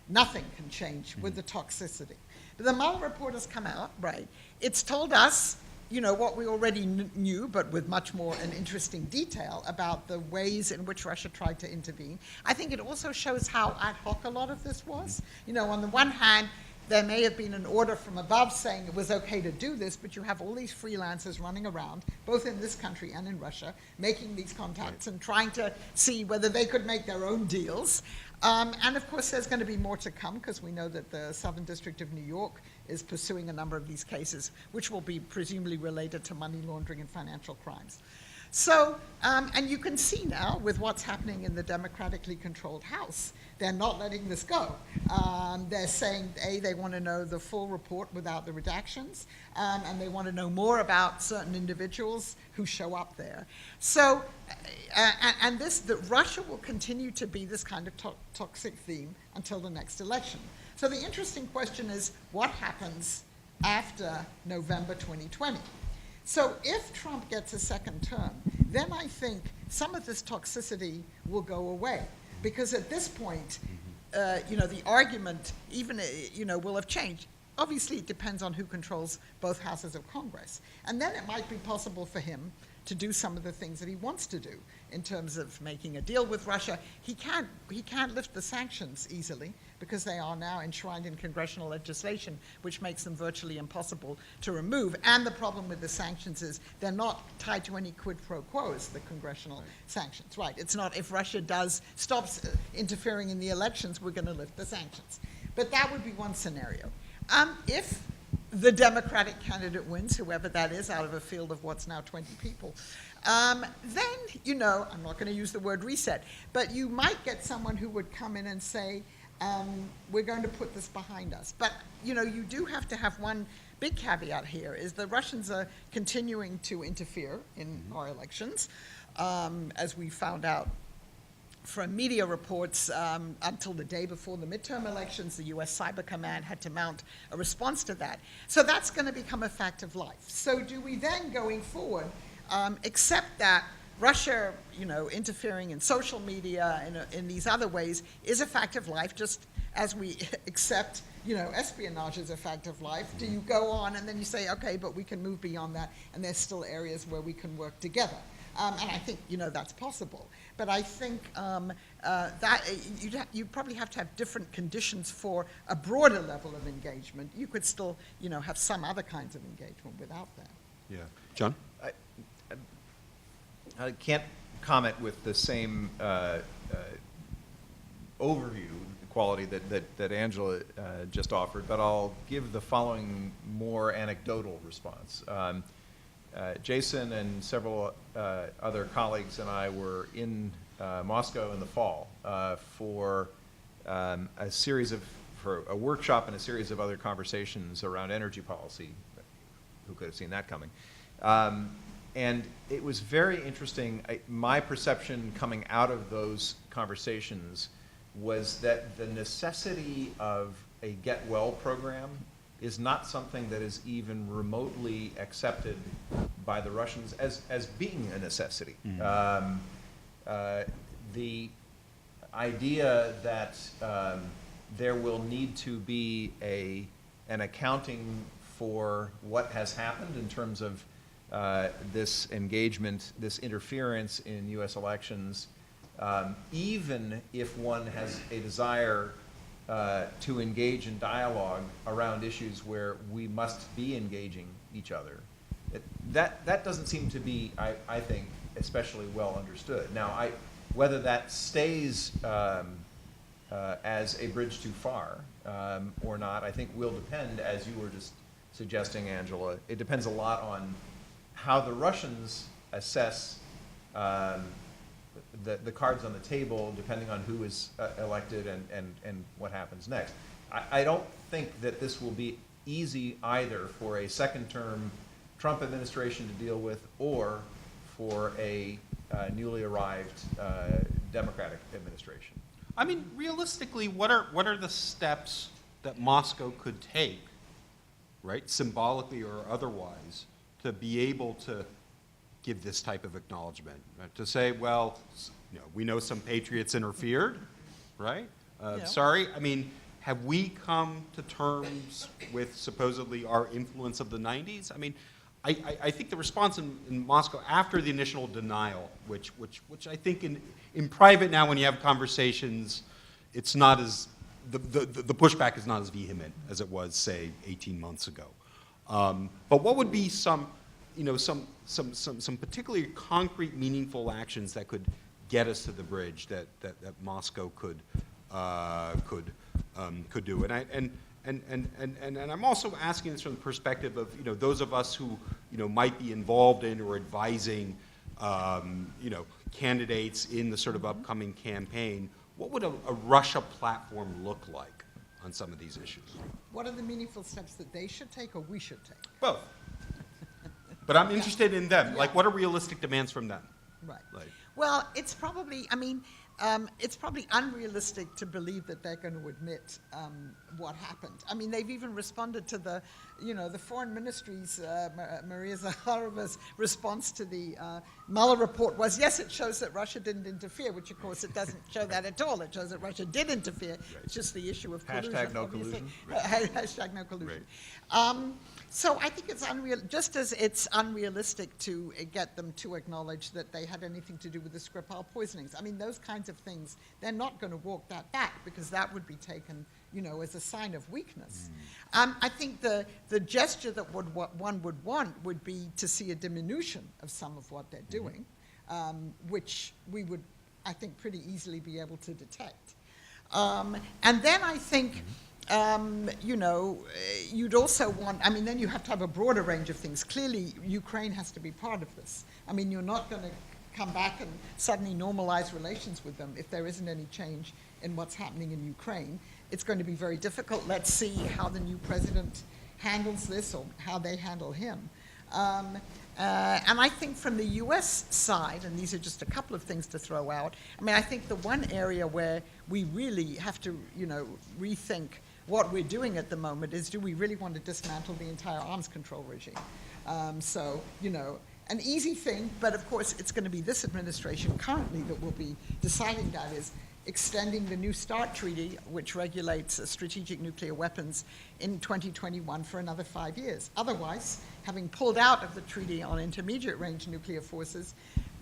nothing can change with the toxicity. The Mueller report has come out, right? It's told us, what we already knew, but with much more an interesting detail about the ways in which Russia tried to intervene. I think it also shows how ad hoc a lot of this was. On the one hand, there may have been an order from above saying it was okay to do this, but you have all these freelancers running around, both in this country and in Russia, making these contacts and trying to see whether they could make their own deals. And of course, there's going to be more to come because we know that the Southern District of New York is pursuing a number of these cases, which will be presumably related to money laundering and financial crimes. So, and you can see now with what's happening in the democratically controlled House, they're not letting this go. They're saying, they want to know the full report without the redactions, and they want to know more about certain individuals who show up there. So, that Russia will continue to be this kind of toxic theme until the next election. So the interesting question is, what happens after November 2020? So if Trump gets a second term, then I think some of this toxicity will go away. Because at this point, the argument even, will have changed. Obviously, it depends on who controls both houses of Congress. And then it might be possible for him to do some of the things that he wants to do in terms of making a deal with Russia. He can't lift the sanctions easily because they are now enshrined in congressional legislation, which makes them virtually impossible to remove. And the problem with the sanctions is they're not tied to any quid pro quos, the congressional sanctions. Right, it's not if Russia stops interfering in the elections, we're going to lift the sanctions. But that would be one scenario. If the Democratic candidate wins, whoever that is, out of a field of what's now 20 people, then, I'm not going to use the word reset, but you might get someone who would come in and say, we're going to put this behind us. But, you do have to have one big caveat here, is the Russians are continuing to interfere in our elections, as we found out from media reports. Until the day before the midterm elections, the U.S. Cyber Command had to mount a response to that. So that's going to become a fact of life. So do we then, going forward, accept that Russia, interfering in social media and in these other ways is a fact of life, just as we accept, espionage is a fact of life? Do you go on and then you say, okay, but we can move beyond that, and there's still areas where we can work together? And I think, that's possible. But I think that you probably have to have different conditions for a broader level of engagement. You could still, have some other kinds of engagement without that. Yeah. John? I can't comment with the same overview, quality that Angela just offered, but I'll give the following more anecdotal response. Jason and several other colleagues and I were in Moscow in the fall for a workshop and a series of other conversations around energy policy. Who could have seen that coming? And it was very interesting. My perception coming out of those conversations was that the necessity of a get well program is not something that is even remotely accepted by the Russians as being a necessity. The idea that there will need to be an accounting for what has happened in terms of this engagement, this interference in U.S. elections, even if one has a desire to engage in dialogue around issues where we must be engaging each other. That doesn't seem to be, I think, especially well understood. Now, whether that stays as a bridge too far or not, I think will depend, as you were just suggesting, Angela. It depends a lot on how the Russians assess the cards on the table, depending on who is elected and what happens next. I don't think that this will be easy either for a second-term Trump administration to deal with or for a newly arrived Democratic administration. I mean, realistically, what are the steps that Moscow could take, right, symbolically or otherwise, to be able to give this type of acknowledgement? To say, well, we know some patriots interfered, right? Yeah. Sorry, I mean, have we come to terms with supposedly our influence of the 90s? I mean, I think the response in Moscow after the initial denial, which I think in private now when you have conversations, it's not as, the pushback is not as vehement as it was, say, 18 months ago. But what would be some particularly concrete, meaningful actions that could get us to the bridge that Moscow could do? And I'm also asking this from the perspective of those of us who might be involved in or advising candidates in the sort of upcoming campaign. What would a Russia platform look like on some of these issues? What are the meaningful steps that they should take or we should take? Both. But I'm interested in them. Yeah. Like, what are realistic demands from them? Right. Like, Well, it's probably, it's probably unrealistic to believe that they're going to admit what happened. I mean, they've even responded to the foreign ministry's, Maria Zakharova's response to the Mueller report was, yes, it shows that Russia didn't interfere, which of course it doesn't show that at all. It shows that Russia did interfere. Right. It's just the issue of collusion. Hashtag no obviously. collusion. Right. Hashtag no collusion. Right. So I think it's just as it's unrealistic to get them to acknowledge that they had anything to do with the Skripal poisonings. I mean, those kinds of things, they're not going to walk that back because that would be taken, as a sign of weakness. I think the gesture that one would want would be to see a diminution of some of what they're doing, which we would, I think, pretty easily be able to detect. And then I think, you'd also want, then you have to have a broader range of things. Clearly, Ukraine has to be part of this. I mean, you're not going to come back and suddenly normalize relations with them if there isn't any change in what's happening in Ukraine. It's going to be very difficult. Let's see how the new president handles this or how they handle him. And I think from the U.S. side, and these are just a couple of things to throw out, I think the one area where we really have to, rethink what we're doing at the moment is, do we really want to dismantle the entire arms control regime? An easy thing, but of course it's going to be this administration currently that will be deciding that, is extending the New START treaty, which regulates strategic nuclear weapons, in 2021 for another 5 years. Otherwise, having pulled out of the treaty on intermediate range nuclear forces,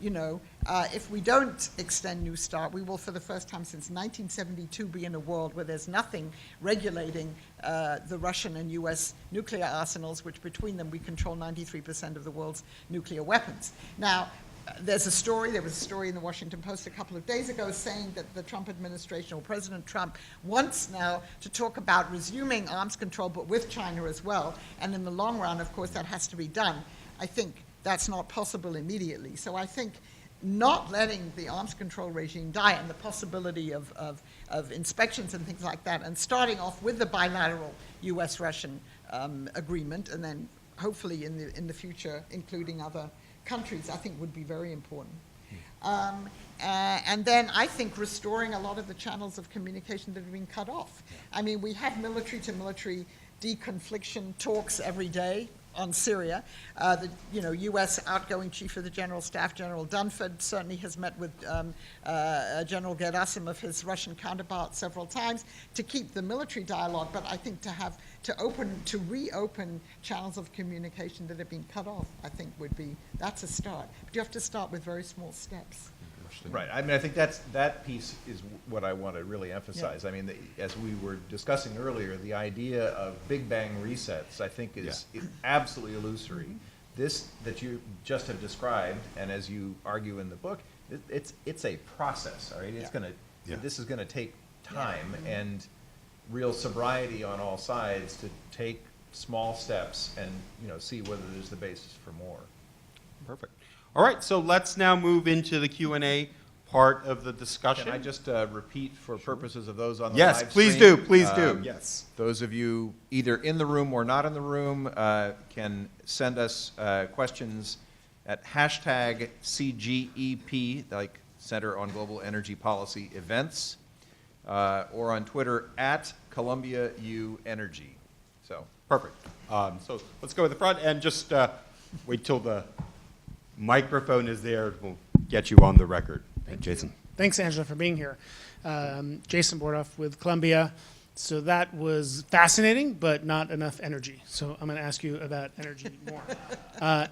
if we don't extend New START, we will for the first time since 1972 be in a world where there's nothing regulating the Russian and US nuclear arsenals, which between them we control 93% of the world's nuclear weapons. Now, there was a story in the Washington Post a couple of days ago saying that the Trump administration, or President Trump, wants now to talk about resuming arms control, but with China as well. And in the long run, of course, that has to be done. I think that's not possible immediately. So I think not letting the arms control regime die and the possibility of inspections and things like that, and starting off with the bilateral US-Russian agreement, and then hopefully in the future including other countries, I think would be very important. And then I think restoring a lot of the channels of communication that have been cut off. I mean, we have military-to-military deconfliction talks every day on Syria. The U.S. outgoing Chief of the General Staff, General Dunford, certainly has met with General Gerasimov, his Russian counterpart, several times to keep the military dialogue. But I think to reopen channels of communication that have been cut off, I think that's a start. But you have to start with very small steps. Right. I mean, I think that piece is what I want to really emphasize. Yeah. I mean, as we were discussing earlier, the idea of big bang resets, I think, is absolutely illusory. Mm-hmm. This that you just have described, and as you argue in the book, it's a process. All right. This is gonna take time and real sobriety on all sides to take small steps and see whether there's the basis for more. Perfect. All right, so let's now move into the Q&A part of the discussion. Can I just repeat for purposes of those on the live stream? Yes, please do, please do. Yes. Those of you either in the room or not in the room can send us questions at hashtag CGEP, like Center on Global Energy Policy Events, or on Twitter at Columbia U Energy. So perfect. So let's go with the front and just wait till the microphone is there. We'll get you on the record. Thank Jason. You. Thanks, Angela, for being here. Jason Bordoff with Columbia. So that was fascinating, but not enough energy. So I'm going to ask you about energy more.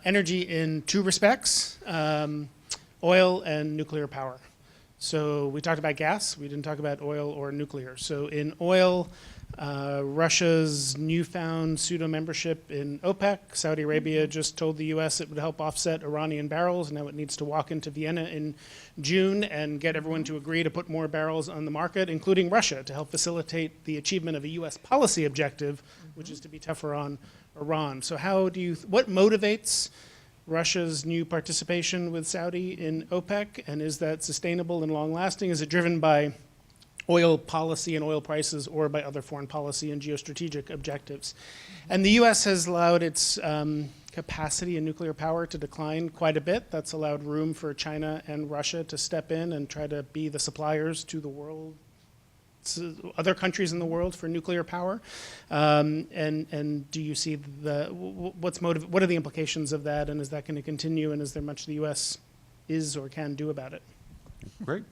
Energy in two respects, oil and nuclear power. So we talked about gas. We didn't talk about oil or nuclear. So in oil, Russia's newfound pseudo-membership in OPEC. Saudi Arabia just told the U.S. it would help offset Iranian barrels. Now it needs to walk into Vienna in June and get everyone to agree to put more barrels on the market, including Russia, to help facilitate the achievement of a U.S. policy objective, which is to be tougher on Iran. So what motivates Russia's new participation with Saudi in OPEC, and is that sustainable and long-lasting? Is it driven by oil policy and oil prices, or by other foreign policy and geostrategic objectives? And the U.S. has allowed its capacity in nuclear power to decline quite a bit. That's allowed room for China and Russia to step in and try to be the suppliers to the world, to other countries in the world for nuclear power. And do you see what are the implications of that, and is that going to continue, and is there much the U.S. is or can do about it? Great.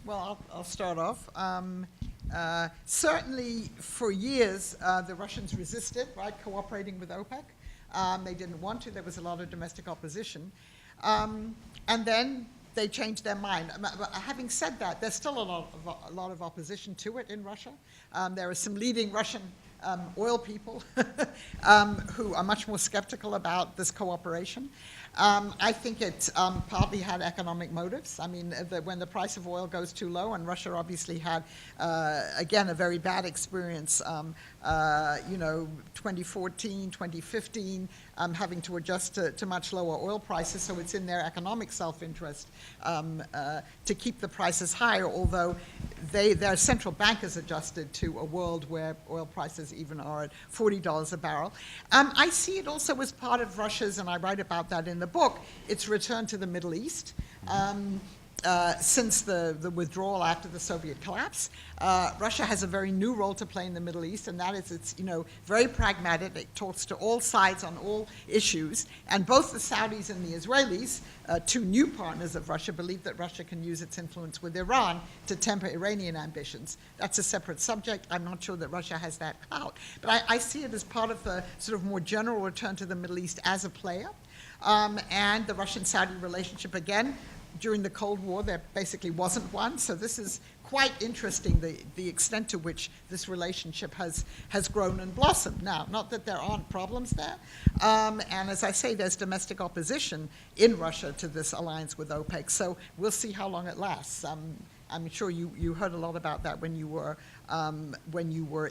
Well, I'll start off. Certainly, for years, the Russians resisted, right, cooperating with OPEC. They didn't want to. There was a lot of domestic opposition. And then they changed their mind. Having said that, there's still a lot of opposition to it in Russia. There are some leading Russian oil people who are much more skeptical about this cooperation. I think it partly had economic motives. I mean, when the price of oil goes too low, and Russia obviously had, again, a very bad experience, 2014, 2015, having to adjust to much lower oil prices, so it's in their economic self-interest to keep the prices higher, although their central bank has adjusted to a world where oil prices even are at $40 a barrel. I see it also as part of Russia's, and I write about that in the book, its return to the Middle East. Since the withdrawal after the Soviet collapse, Russia has a very new role to play in the Middle East, and that is it's very pragmatic. It talks to all sides on all issues, and both the Saudis and the Israelis, two new partners of Russia, believe that Russia can use its influence with Iran to temper Iranian ambitions. That's a separate subject. I'm not sure that Russia has that clout, but I see it as part of the sort of more general return to the Middle East as a player. And the Russian-Saudi relationship, again, during the Cold War, there basically wasn't one. So this is quite interesting, the extent to which this relationship has grown and blossomed. Now, not that there aren't problems there. And as I say, there's domestic opposition in Russia to this alliance with OPEC. So we'll see how long it lasts. I'm sure you heard a lot about that when you were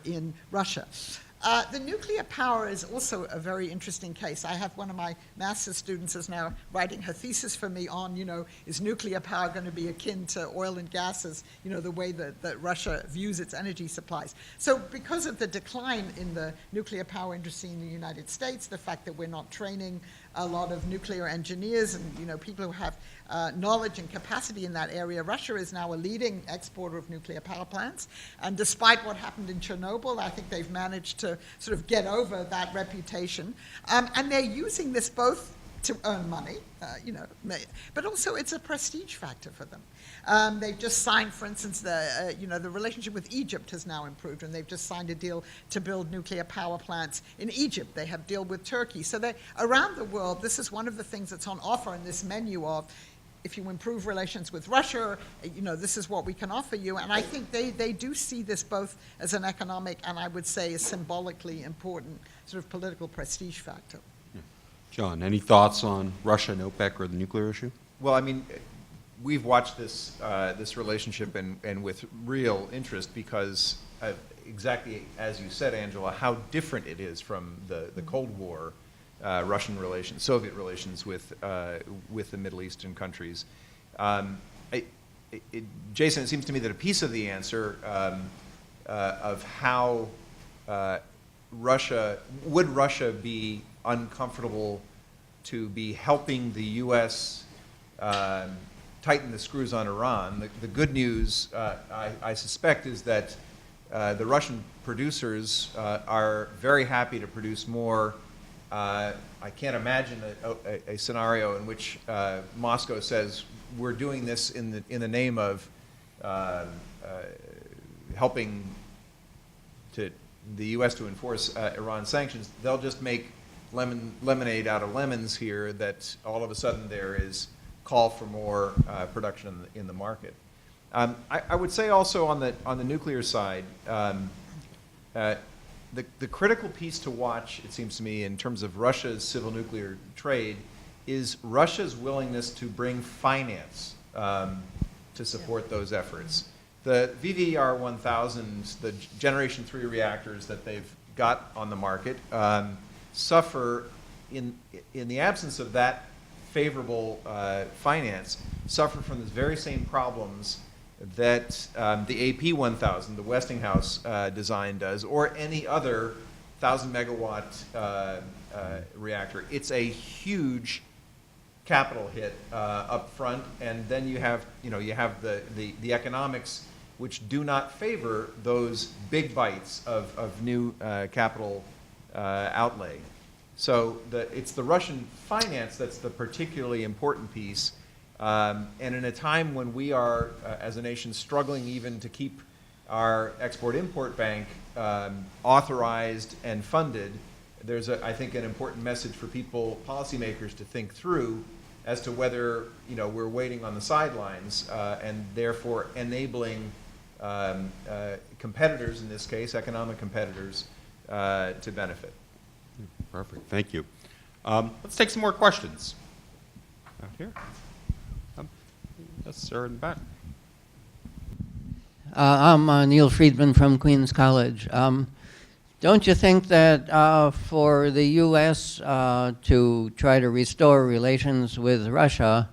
in Russia. The nuclear power is also a very interesting case. I have one of my master's students is now writing her thesis for me on, is nuclear power going to be akin to oil and gas as, the way that Russia views its energy supplies. So because of the decline in the nuclear power industry in the United States, the fact that we're not training a lot of nuclear engineers and, people who have knowledge and capacity in that area, Russia is now a leading exporter of nuclear power plants. And despite what happened in Chernobyl, I think they've managed to sort of get over that reputation. And they're using this both to earn money, but also it's a prestige factor for them. They've just signed, for instance, the relationship with Egypt has now improved, and they've just signed a deal to build nuclear power plants in Egypt. They have a deal with Turkey. So around the world, this is one of the things that's on offer in this menu of, if you improve relations with Russia, this is what we can offer you. And I think they do see this both as an economic and I would say a symbolically important sort of political prestige factor. John, any thoughts on Russia and OPEC or the nuclear issue? Well, I mean, we've watched this relationship and with real interest because exactly as you said, Angela, how different it is from the Cold War Russian relations, Soviet relations with the Middle Eastern countries. Jason, it seems to me that a piece of the answer of how would Russia be uncomfortable to be helping the U.S. Tighten the screws on Iran. The good news, I suspect, is that the Russian producers are very happy to produce more. I can't imagine a scenario in which Moscow says we're doing this in the name of helping the U.S. to enforce Iran sanctions. They'll just make lemonade out of lemons here. That all of a sudden there is call for more production in the market. I would say also on the nuclear side, the critical piece to watch, it seems to me, in terms of Russia's civil nuclear trade, is Russia's willingness to bring finance to support those efforts. The VVER-1000s, the Generation 3 reactors that they've got on the market, suffer, in the absence of that favorable finance, suffer from the very same problems that the AP-1000, the Westinghouse design does, or any other 1,000-megawatt reactor. It's a huge capital hit up front, and then you have the economics which do not favor those big bites of new capital outlay. So it's the Russian finance that's the particularly important piece. And in a time when we are, as a nation, struggling even to keep our Export-Import Bank authorized and funded, there's, I think, an important message for people, policymakers, to think through as to whether we're waiting on the sidelines and therefore enabling competitors, in this case, economic competitors, to benefit. Perfect. Thank you. Let's take some more questions. Out here. Yes, sir, in the back. I'm Neil Friedman from Queens College. Don't you think that for the U.S. To try to restore relations with Russia,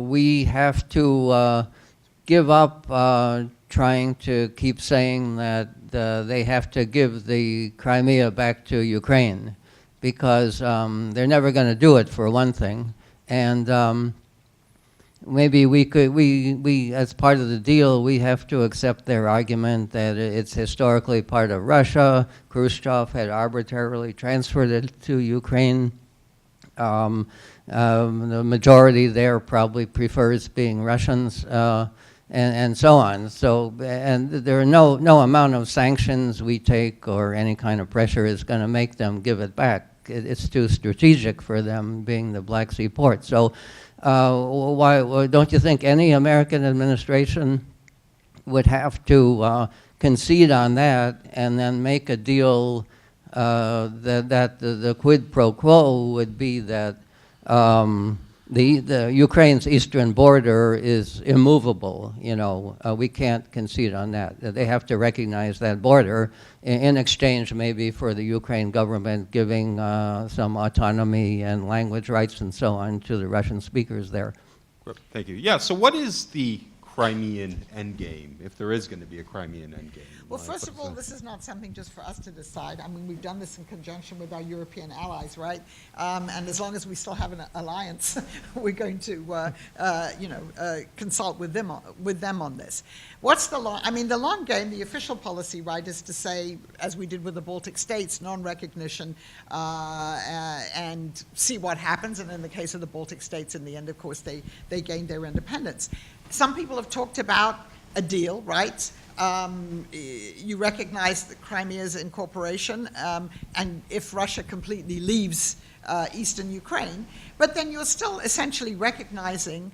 we have to give up trying to keep saying that they have to give the Crimea back to Ukraine, because they're never going to do it, for one thing, and maybe we as part of the deal, we have to accept their argument that it's historically part of Russia. Khrushchev had arbitrarily transferred it to Ukraine. The majority there probably prefers being Russians, and so on. So, and there are no amount of sanctions we take or any kind of pressure is going to make them give it back. It's too strategic for them, being the Black Sea port. So why don't you think any American administration would have to concede on that and then make a deal that the quid pro quo would be that the Ukraine's eastern border is immovable. We can't concede on that. They have to recognize that border in exchange maybe for the Ukraine government giving some autonomy and language rights and so on to the Russian speakers there. Thank you. Yeah, so what is the Crimean endgame, if there is going to be a Crimean endgame? Well, first of all, this is not something just for us to decide. I mean, we've done this in conjunction with our European allies, right? And as long as we still have an alliance, we're going to, consult with them on this. What's the long? I mean, the long game. The official policy, right, is to say, as we did with the Baltic states, non-recognition, and see what happens. And in the case of the Baltic states, in the end, of course, they gained their independence. Some people have talked about a deal, right? You recognize the Crimea's incorporation, and if Russia completely leaves eastern Ukraine, but then you're still essentially recognizing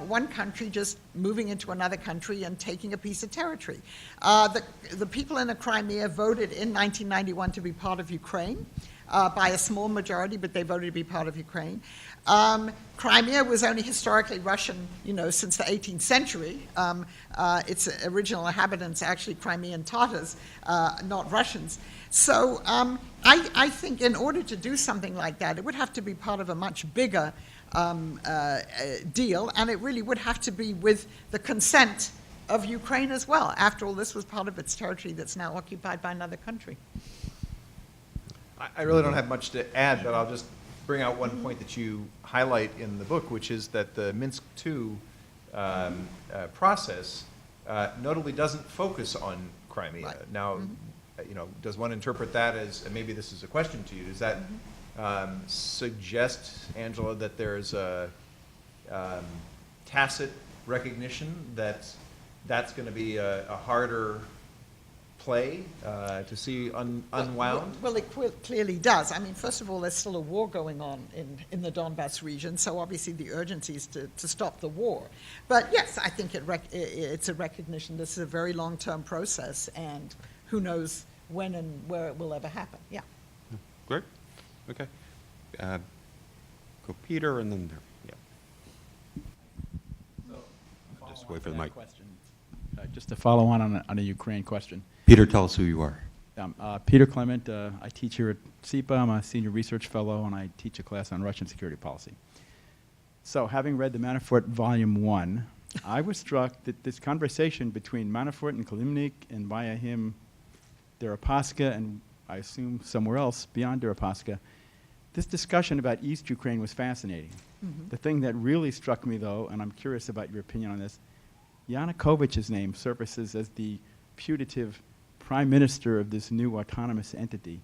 one country just moving into another country and taking a piece of territory. The people in the Crimea voted in 1991 to be part of Ukraine. By a small majority, but they voted to be part of Ukraine. Crimea was only historically Russian, since the 18th century. Its original inhabitants actually Crimean Tatars, not Russians. So I think in order to do something like that, it would have to be part of a much bigger deal, and it really would have to be with the consent of Ukraine as well. After all, this was part of its territory that's now occupied by another country. I really don't have much to add, but I'll just bring out one point that you highlight in the book, which is that the Minsk II process notably doesn't focus on Crimea. Right. Now, does one interpret that as, and maybe this is a question to you, does that suggest, Angela, that there's a tacit recognition that that's going to be a harder play to see unwound? Well, it clearly does. I mean, first of all, there's still a war going on in the Donbass region, so obviously the urgency is to stop the war. But yes, I think it's a recognition this is a very long-term process, and who knows when and where it will ever happen. Yeah. Great. Okay. Go Peter, and then there. Yeah. Just wait for the mic. Just to follow on a Ukraine question. Peter, tell us who you are. Peter Clement. I teach here at SIPA. I'm a senior research fellow, and I teach a class on Russian security policy. So, having read the Manafort Volume 1, I was struck that this conversation between Manafort and Kalimnik, and via him, Deripaska, and I assume somewhere else beyond Deripaska, this discussion about East Ukraine was fascinating. Mm-hmm. The thing that really struck me, though, and I'm curious about your opinion on this, Yanukovych's name surfaces as the putative prime minister of this new autonomous entity.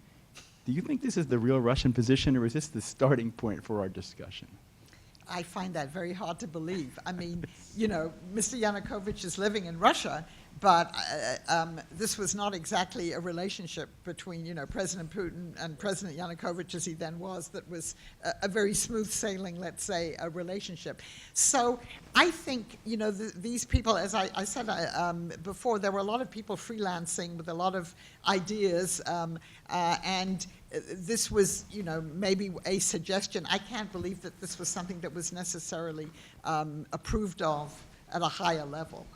Do you think this is the real Russian position, or is this the starting point for our discussion? I find that very hard to believe. I mean, Mr. Yanukovych is living in Russia, but this was not exactly a relationship between, President Putin and President Yanukovych, as he then was, that was a very smooth sailing, let's say, a relationship. So I think, these people, as I said before, there were a lot of people freelancing with a lot of ideas, and this was, maybe a suggestion. I can't believe that this was something that was necessarily approved of at a higher level,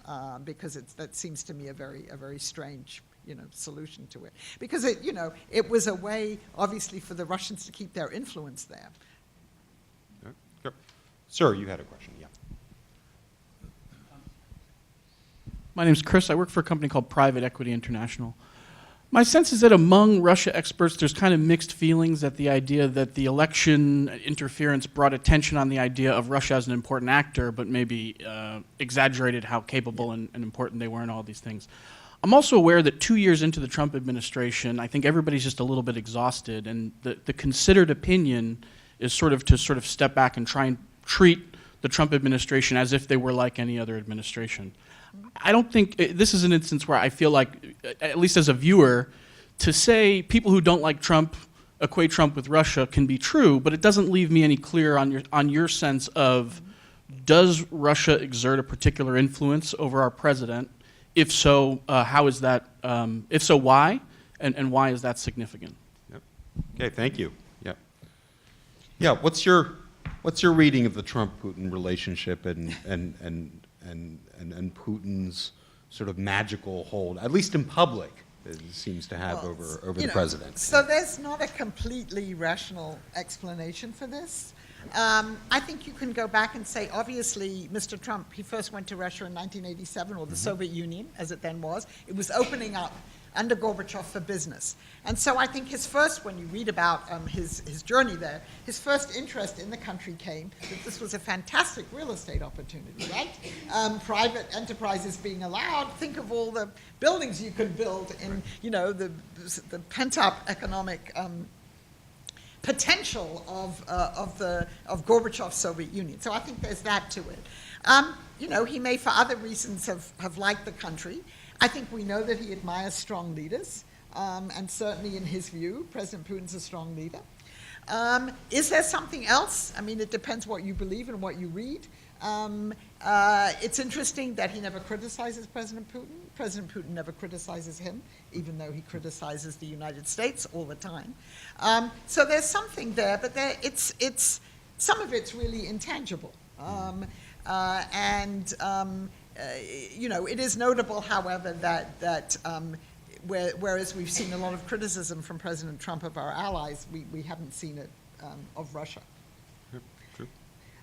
because that seems to me a very strange, solution to it. Because it was a way, obviously, for the Russians to keep their influence there. Okay. Sir, you had a question, yeah. My name's Chris. I work for a company called Private Equity International. My sense is that among Russia experts, there's kind of mixed feelings at the idea that the election interference brought attention on the idea of Russia as an important actor, but maybe exaggerated how capable and important they were in all these things. I'm also aware that 2 years into the Trump administration, I think everybody's just a little bit exhausted, and the considered opinion is sort of to step back and try and treat the Trump administration as if they were like any other administration. I don't think this is an instance where I feel like, at least as a viewer, to say people who don't like Trump equate Trump with Russia can be true, but it doesn't leave me any clear on your sense of, does Russia exert a particular influence over our president? If so, how is that? If so, why? And why is that significant? Yep. Okay, thank you. Yep. Yeah, what's your reading of the Trump-Putin relationship and Putin's sort of magical hold, at least in public, it seems to have over the president? So there's not a completely rational explanation for this. I think you can go back and say, obviously, Mr. Trump, he first went to Russia in 1987, or the Soviet Union, as it then was. It was opening up under Gorbachev for business. And so I think his first, when you read about his journey there, his first interest in the country came that this was a fantastic real estate opportunity, right? Private enterprises being allowed. Think of all the buildings you could build in, the pent-up economic potential of Gorbachev's Soviet Union. So I think there's that to it. He may, for other reasons, have liked the country. I think we know that he admires strong leaders, and certainly in his view, President Putin's a strong leader. Is there something else? I mean, it depends what you believe and what you read. It's interesting that he never criticizes President Putin. President Putin never criticizes him, even though he criticizes the United States all the time. So there's something there, but some of it's really intangible. It is notable, however, that whereas we've seen a lot of criticism from President Trump of our allies, we haven't seen it of Russia. True.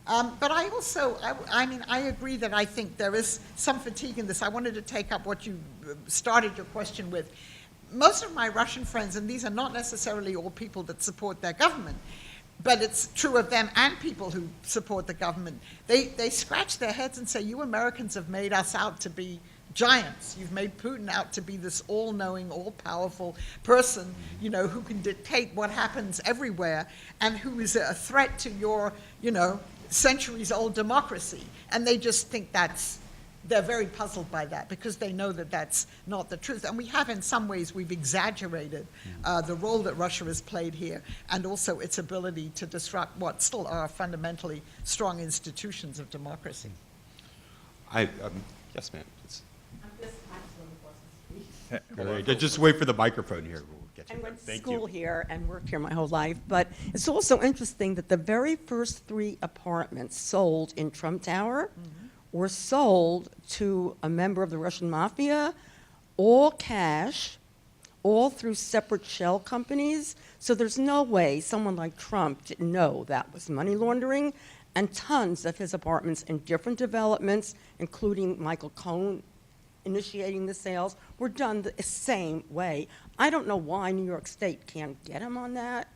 But I also, I agree that I think there is some fatigue in this. I wanted to take up what you started your question with. Most of my Russian friends, and these are not necessarily all people that support their government, but it's true of them and people who support the government, they scratch their heads and say, you Americans have made us out to be giants. You've made Putin out to be this all-knowing, all-powerful person, who can dictate what happens everywhere and who is a threat to your, centuries-old democracy. And they just think they're very puzzled by that because they know that that's not the truth. And we have, in some ways, we've exaggerated the role that Russia has played here and also its ability to disrupt what still are fundamentally strong institutions of democracy. Yes, ma'am. Just wait for the microphone here. We'll get you I there. went to Thank school you. here and worked here my whole life, but it's also interesting that the very first 3 apartments sold in Trump Tower were sold to a member of the Russian mafia, all cash, all through separate shell companies. So there's no way someone like Trump didn't know that was money laundering. And tons of his apartments in different developments, including Michael Cohen initiating the sales, were done the same way. I don't know why New York State can't get him on that.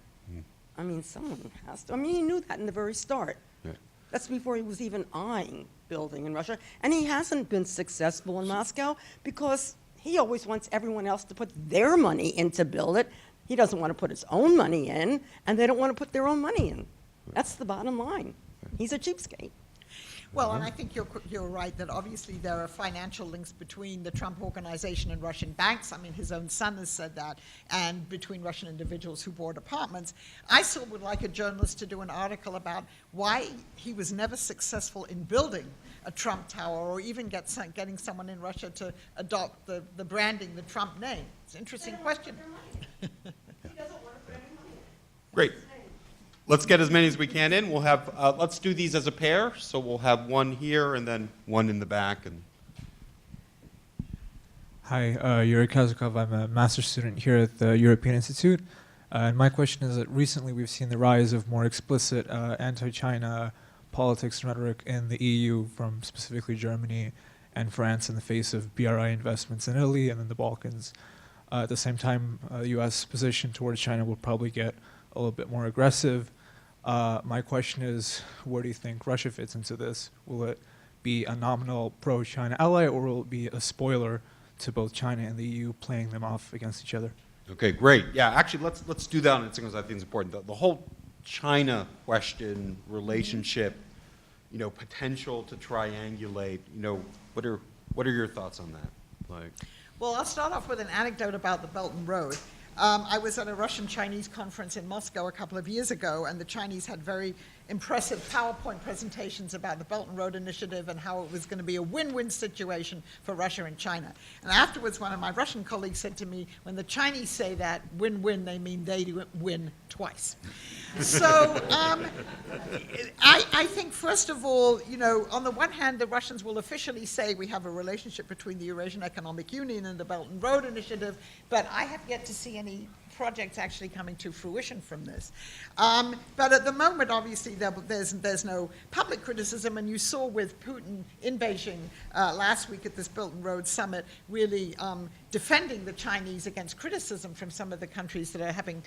I mean, someone has to. I mean, he knew that in the very start. Yeah. That's before he was even eyeing building in Russia. And he hasn't been successful in Moscow because he always wants everyone else to put their money in to build it. He doesn't want to put his own money in, and they don't want to put their own money in. That's the bottom line. He's a cheapskate. Well, and I think you're right that obviously there are financial links between the Trump organization and Russian banks. I mean, his own son has said that, and between Russian individuals who bought apartments. I still would like a journalist to do an article about why he was never successful in building a Trump Tower or even getting someone in Russia to adopt the branding, the Trump name. It's an interesting question. Great. Let's get as many as we can in. We'll have, let's do these as a pair. So we'll have one here and then one in the back. And Hi, Yuri Kazakov. I'm a master's student here at the European Institute. And my question is that recently we've seen the rise of more explicit anti-China politics and rhetoric in the EU from specifically Germany and France in the face of BRI investments in Italy and in the Balkans. At the same time, the U.S. position towards China will probably get a little bit more aggressive. My question is, where do you think Russia fits into this? Will it be a nominal pro-China ally, or will it be a spoiler to both China and the EU, playing them off against each other? okay, great. Yeah, actually, let's do that on it because I think it's important. The whole China question, relationship, potential to triangulate. What are your thoughts on that? Well, I'll start off with an anecdote about the Belt and Road. I was at a Russian-Chinese conference in Moscow a couple of years ago, and the Chinese had very impressive PowerPoint presentations about the Belt and Road Initiative and how it was going to be a win-win situation for Russia and China. And afterwards, one of my Russian colleagues said to me, when the Chinese say that win-win, they mean they win twice. So I think, first of all, you know, on the one hand, the Russians will officially say we have a relationship between the Eurasian Economic Union and the Belt and Road Initiative, but I have yet to see any projects actually coming to fruition from this. But at the moment, obviously, there's no public criticism, and you saw with Putin in Beijing last week at this Belt and Road Summit really defending the Chinese against criticism from some of the countries that are having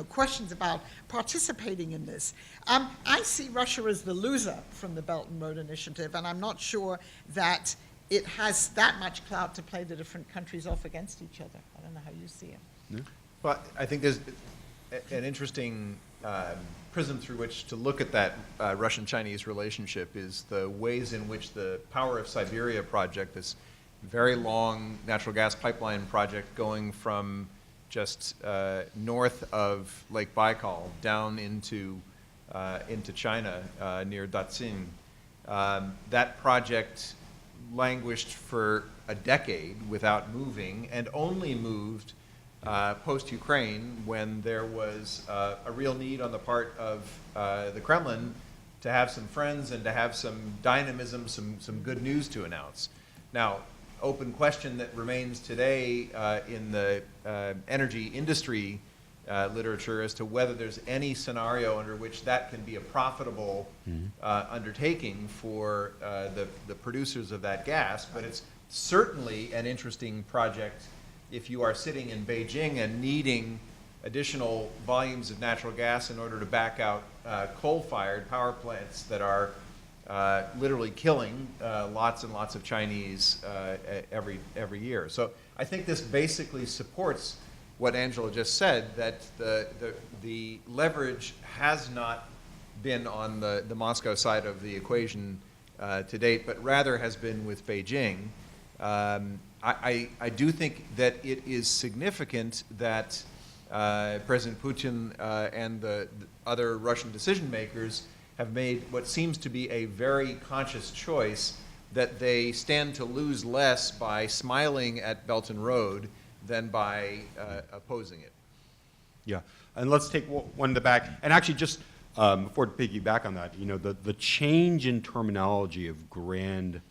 questions about participating in this. I see Russia as the loser from the Belt and Road Initiative, and I'm not sure that it has that much clout to play the different countries off against each other. I don't know how you see it. Yeah. Well, I think there's an interesting prism through which to look at that Russian-Chinese relationship is the ways in which the Power of Siberia project, this very long natural gas pipeline project going from just north of Lake Baikal down into China near Datsun. That project languished for a decade without moving, and only moved post-Ukraine when there was a real need on the part of the Kremlin to have some friends and to have some dynamism, some good news to announce. Now, open question that remains today in the energy industry literature as to whether there's any scenario under which that can be a profitable undertaking for the producers of that gas, but it's certainly an interesting project if you are sitting in Beijing and needing additional volumes of natural gas in order to back out coal-fired power plants that are literally killing lots and lots of Chinese every year. So I think this basically supports what Angela just said, that the leverage has not been on the Moscow side of the equation to date, but rather has been with Beijing. I do think that it is significant that President Putin and the other Russian decision makers have made what seems to be a very conscious choice that they stand to lose less by smiling at Belt and Road than by opposing it. Yeah, and let's take one in the back. And actually, just before to piggyback on that, the change in terminology of grand,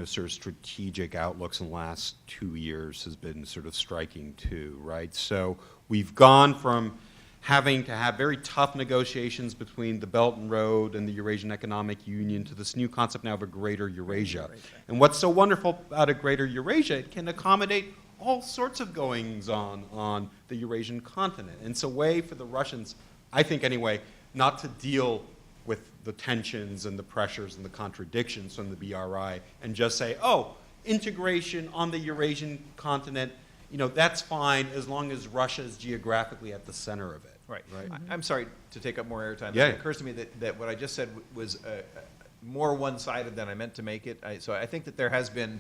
sort of strategic outlooks in the last 2 years has been sort of striking too, right? So we've gone from having to have very tough negotiations between the Belt and Road and the Eurasian Economic Union to this new concept now of a greater Eurasia. And what's so wonderful about a greater Eurasia, it can accommodate all sorts of goings on the Eurasian continent. And it's a way for the Russians, I think anyway, not to deal with the tensions and the pressures and the contradictions from the BRI and just say, oh, integration on the Eurasian continent, that's fine as long as Russia is geographically at the center of it. Right. Mm-hmm. I'm sorry to take up more airtime. Yeah. It occurs to me that what I just said was more one-sided than I meant to make it. So I think that there has been,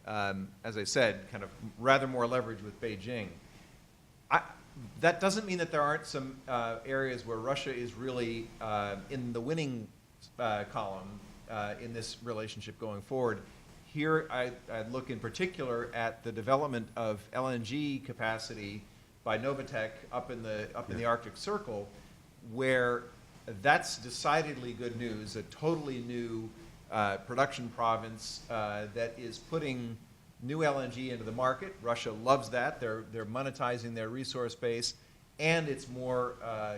as I said, kind of rather more leverage with Beijing. That doesn't mean that there aren't some areas where Russia is really in the winning column in this relationship going forward. Here, I look in particular at the development of LNG capacity by Novatek up in the Arctic Circle, where that's decidedly good news. A totally new production province that is putting new LNG into the market. Russia loves that. They're monetizing their resource base, and it's more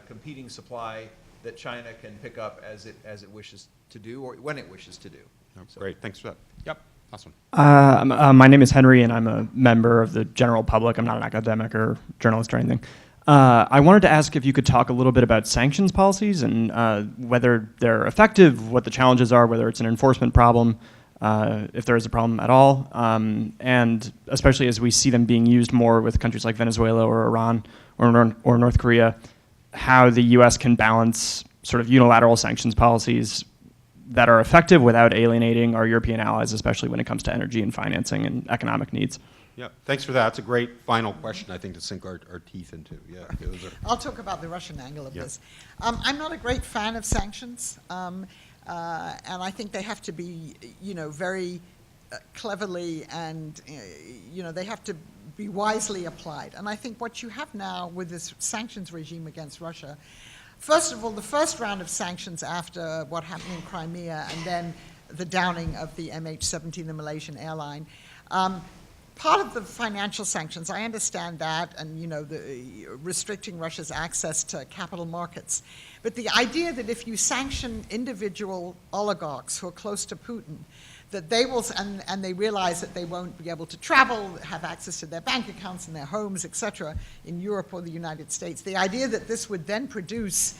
competing supply that China can pick up as it wishes to do, or when it wishes to do. So. Great, thanks for that. Yep, last one. My name is Henry, and I'm a member of the general public. I'm not an academic or journalist or anything. I wanted to ask if you could talk a little bit about sanctions policies and whether they're effective, what the challenges are, whether it's an enforcement problem, if there is a problem at all, and especially as we see them being used more with countries like Venezuela or Iran or North Korea, how the U.S. can balance sort of unilateral sanctions policies that are effective without alienating our European allies, especially when it comes to energy and financing and economic needs. Yeah, thanks for that. It's a great final question, I think, to sink our teeth into. Yeah, those are. I'll talk about the Russian angle of Yeah. this. I'm not a great fan of sanctions, and I think they have to be, very cleverly and, they have to be wisely applied. And I think what you have now with this sanctions regime against Russia, first of all, the first round of sanctions after what happened in Crimea and then the downing of the MH17, the Malaysian airline, part of the financial sanctions, I understand that, and the restricting Russia's access to capital markets. But the idea that if you sanction individual oligarchs who are close to Putin, that they will, and they realize that they won't be able to travel, have access to their bank accounts and their homes, etc., in Europe or the United States. The idea that this would then produce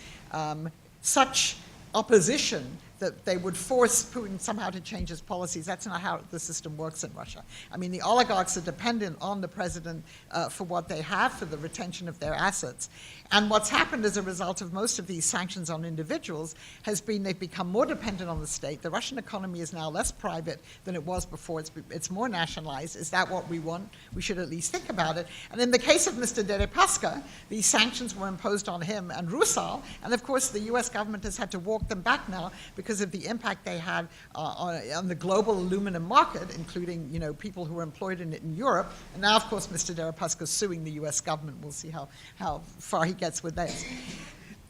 such opposition that they would force Putin somehow to change his policies. That's not how the system works in Russia. I mean, the oligarchs are dependent on the president for what they have, for the retention of their assets. And what's happened as a result of most of these sanctions on individuals has been they've become more dependent on the state. The Russian economy is now less private than it was before. It's more nationalized. Is that what we want? We should at least think about it. And in the case of Mr. Deripaska, these sanctions were imposed on him and Rusal, and of course the US government has had to walk them back now because of the impact they had on the global aluminum market, including people who are employed in it in Europe. And now, of course, Mr. Deripaska is suing the US government. We'll see how far he gets with this.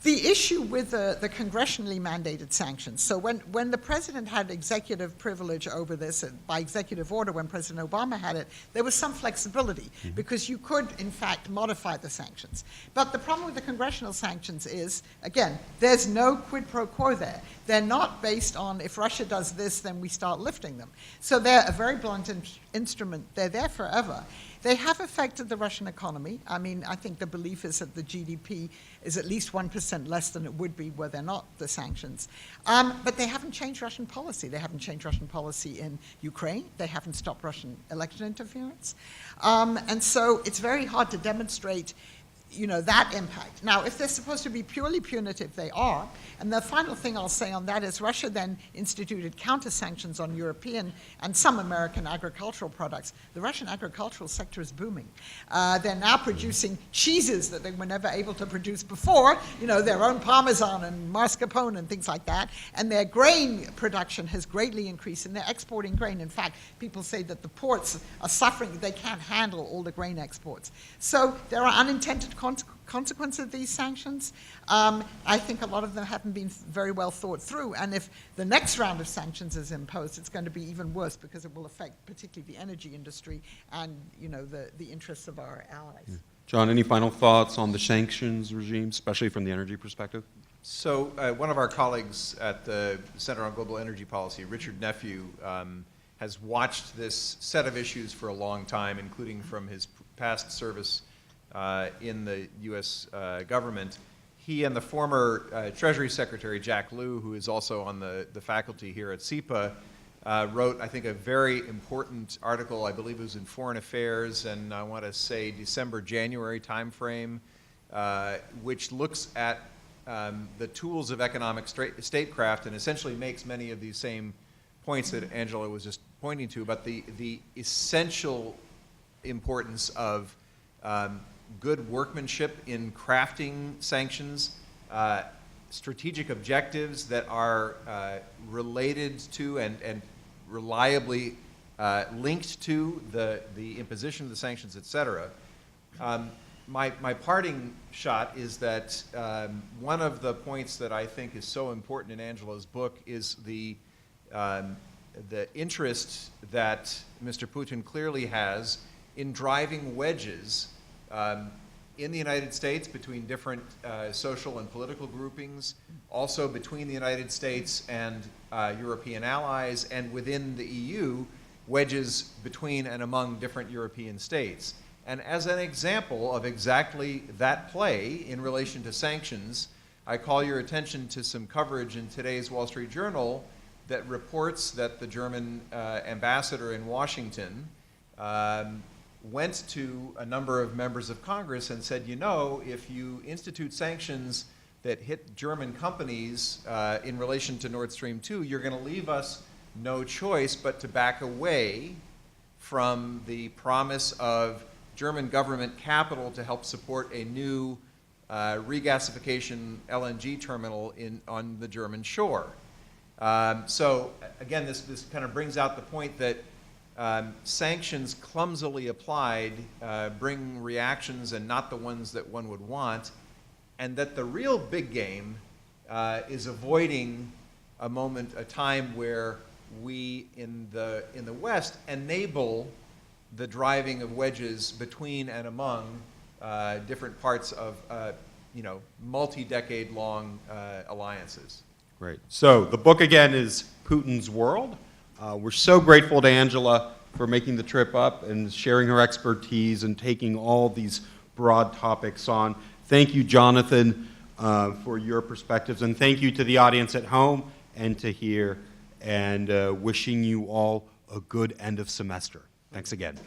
The issue with the congressionally mandated sanctions, so when the president had executive privilege over this, by executive order when President Obama had it, there was some flexibility because you could, in fact, modify the sanctions. But the problem with the congressional sanctions is, again, there's no quid pro quo there. They're not based on if Russia does this, then we start lifting them. So they're a very blunt instrument. They're there forever. They have affected the Russian economy. I mean, I think the belief is that the GDP is at least 1% less than it would be were there not the sanctions. But they haven't changed Russian policy. They haven't changed Russian policy in Ukraine. They haven't stopped Russian election interference. And so it's very hard to demonstrate that impact. Now, if they're supposed to be purely punitive, they are. And the final thing I'll say on that is Russia then instituted counter-sanctions on European and some American agricultural products. The Russian agricultural sector is booming. They're now producing cheeses that they were never able to produce before, their own Parmesan and mascarpone and things like that. And their grain production has greatly increased, and they're exporting grain. In fact, people say that the ports are suffering. They can't handle all the grain exports. So there are unintended consequences of these sanctions. I think a lot of them haven't been very well thought through, and if the next round of sanctions is imposed, it's going to be even worse because it will affect particularly the energy industry and the interests of our allies. Yeah. John, any final thoughts on the sanctions regime, especially from the energy perspective? So one of our colleagues at the Center on Global Energy Policy, Richard Nephew, has watched this set of issues for a long time, including from his past service in the U.S. government. He and the former Treasury Secretary, Jack Lew, who is also on the faculty here at SEPA, wrote, I think, a very important article. I believe it was in Foreign Affairs, and I want to say December, January timeframe, which looks at the tools of economic statecraft and essentially makes many of these same points that Angela was just pointing to about the essential importance of good workmanship in crafting sanctions, strategic objectives that are related to and reliably linked to the imposition of the sanctions, et cetera. My parting shot is that one of the points that I think is so important in Angela's book is the interest that Mr. Putin clearly has in driving wedges in the United States between different social and political groupings, also between the United States and European allies, and within the EU, wedges between and among different European states. And as an example of exactly that play in relation to sanctions, I call your attention to some coverage in today's Wall Street Journal that reports that the German ambassador in Washington went to a number of members of Congress and said, if you institute sanctions that hit German companies in relation to Nord Stream 2, you're going to leave us no choice but to back away from the promise of German government capital to help support a new regasification LNG terminal on the German shore. So again, this kind of brings out the point that sanctions clumsily applied bring reactions and not the ones that one would want, and that the real big game is avoiding a time where we in the West enable the driving of wedges between and among different parts of multi-decade long alliances. Great. So the book again is Putin's World. We're so grateful to Angela for making the trip up and sharing her expertise and taking all these broad topics on. Thank you, Jonathan, for your perspectives, and thank you to the audience at home and to here, and wishing you all a good end of semester. Thanks again.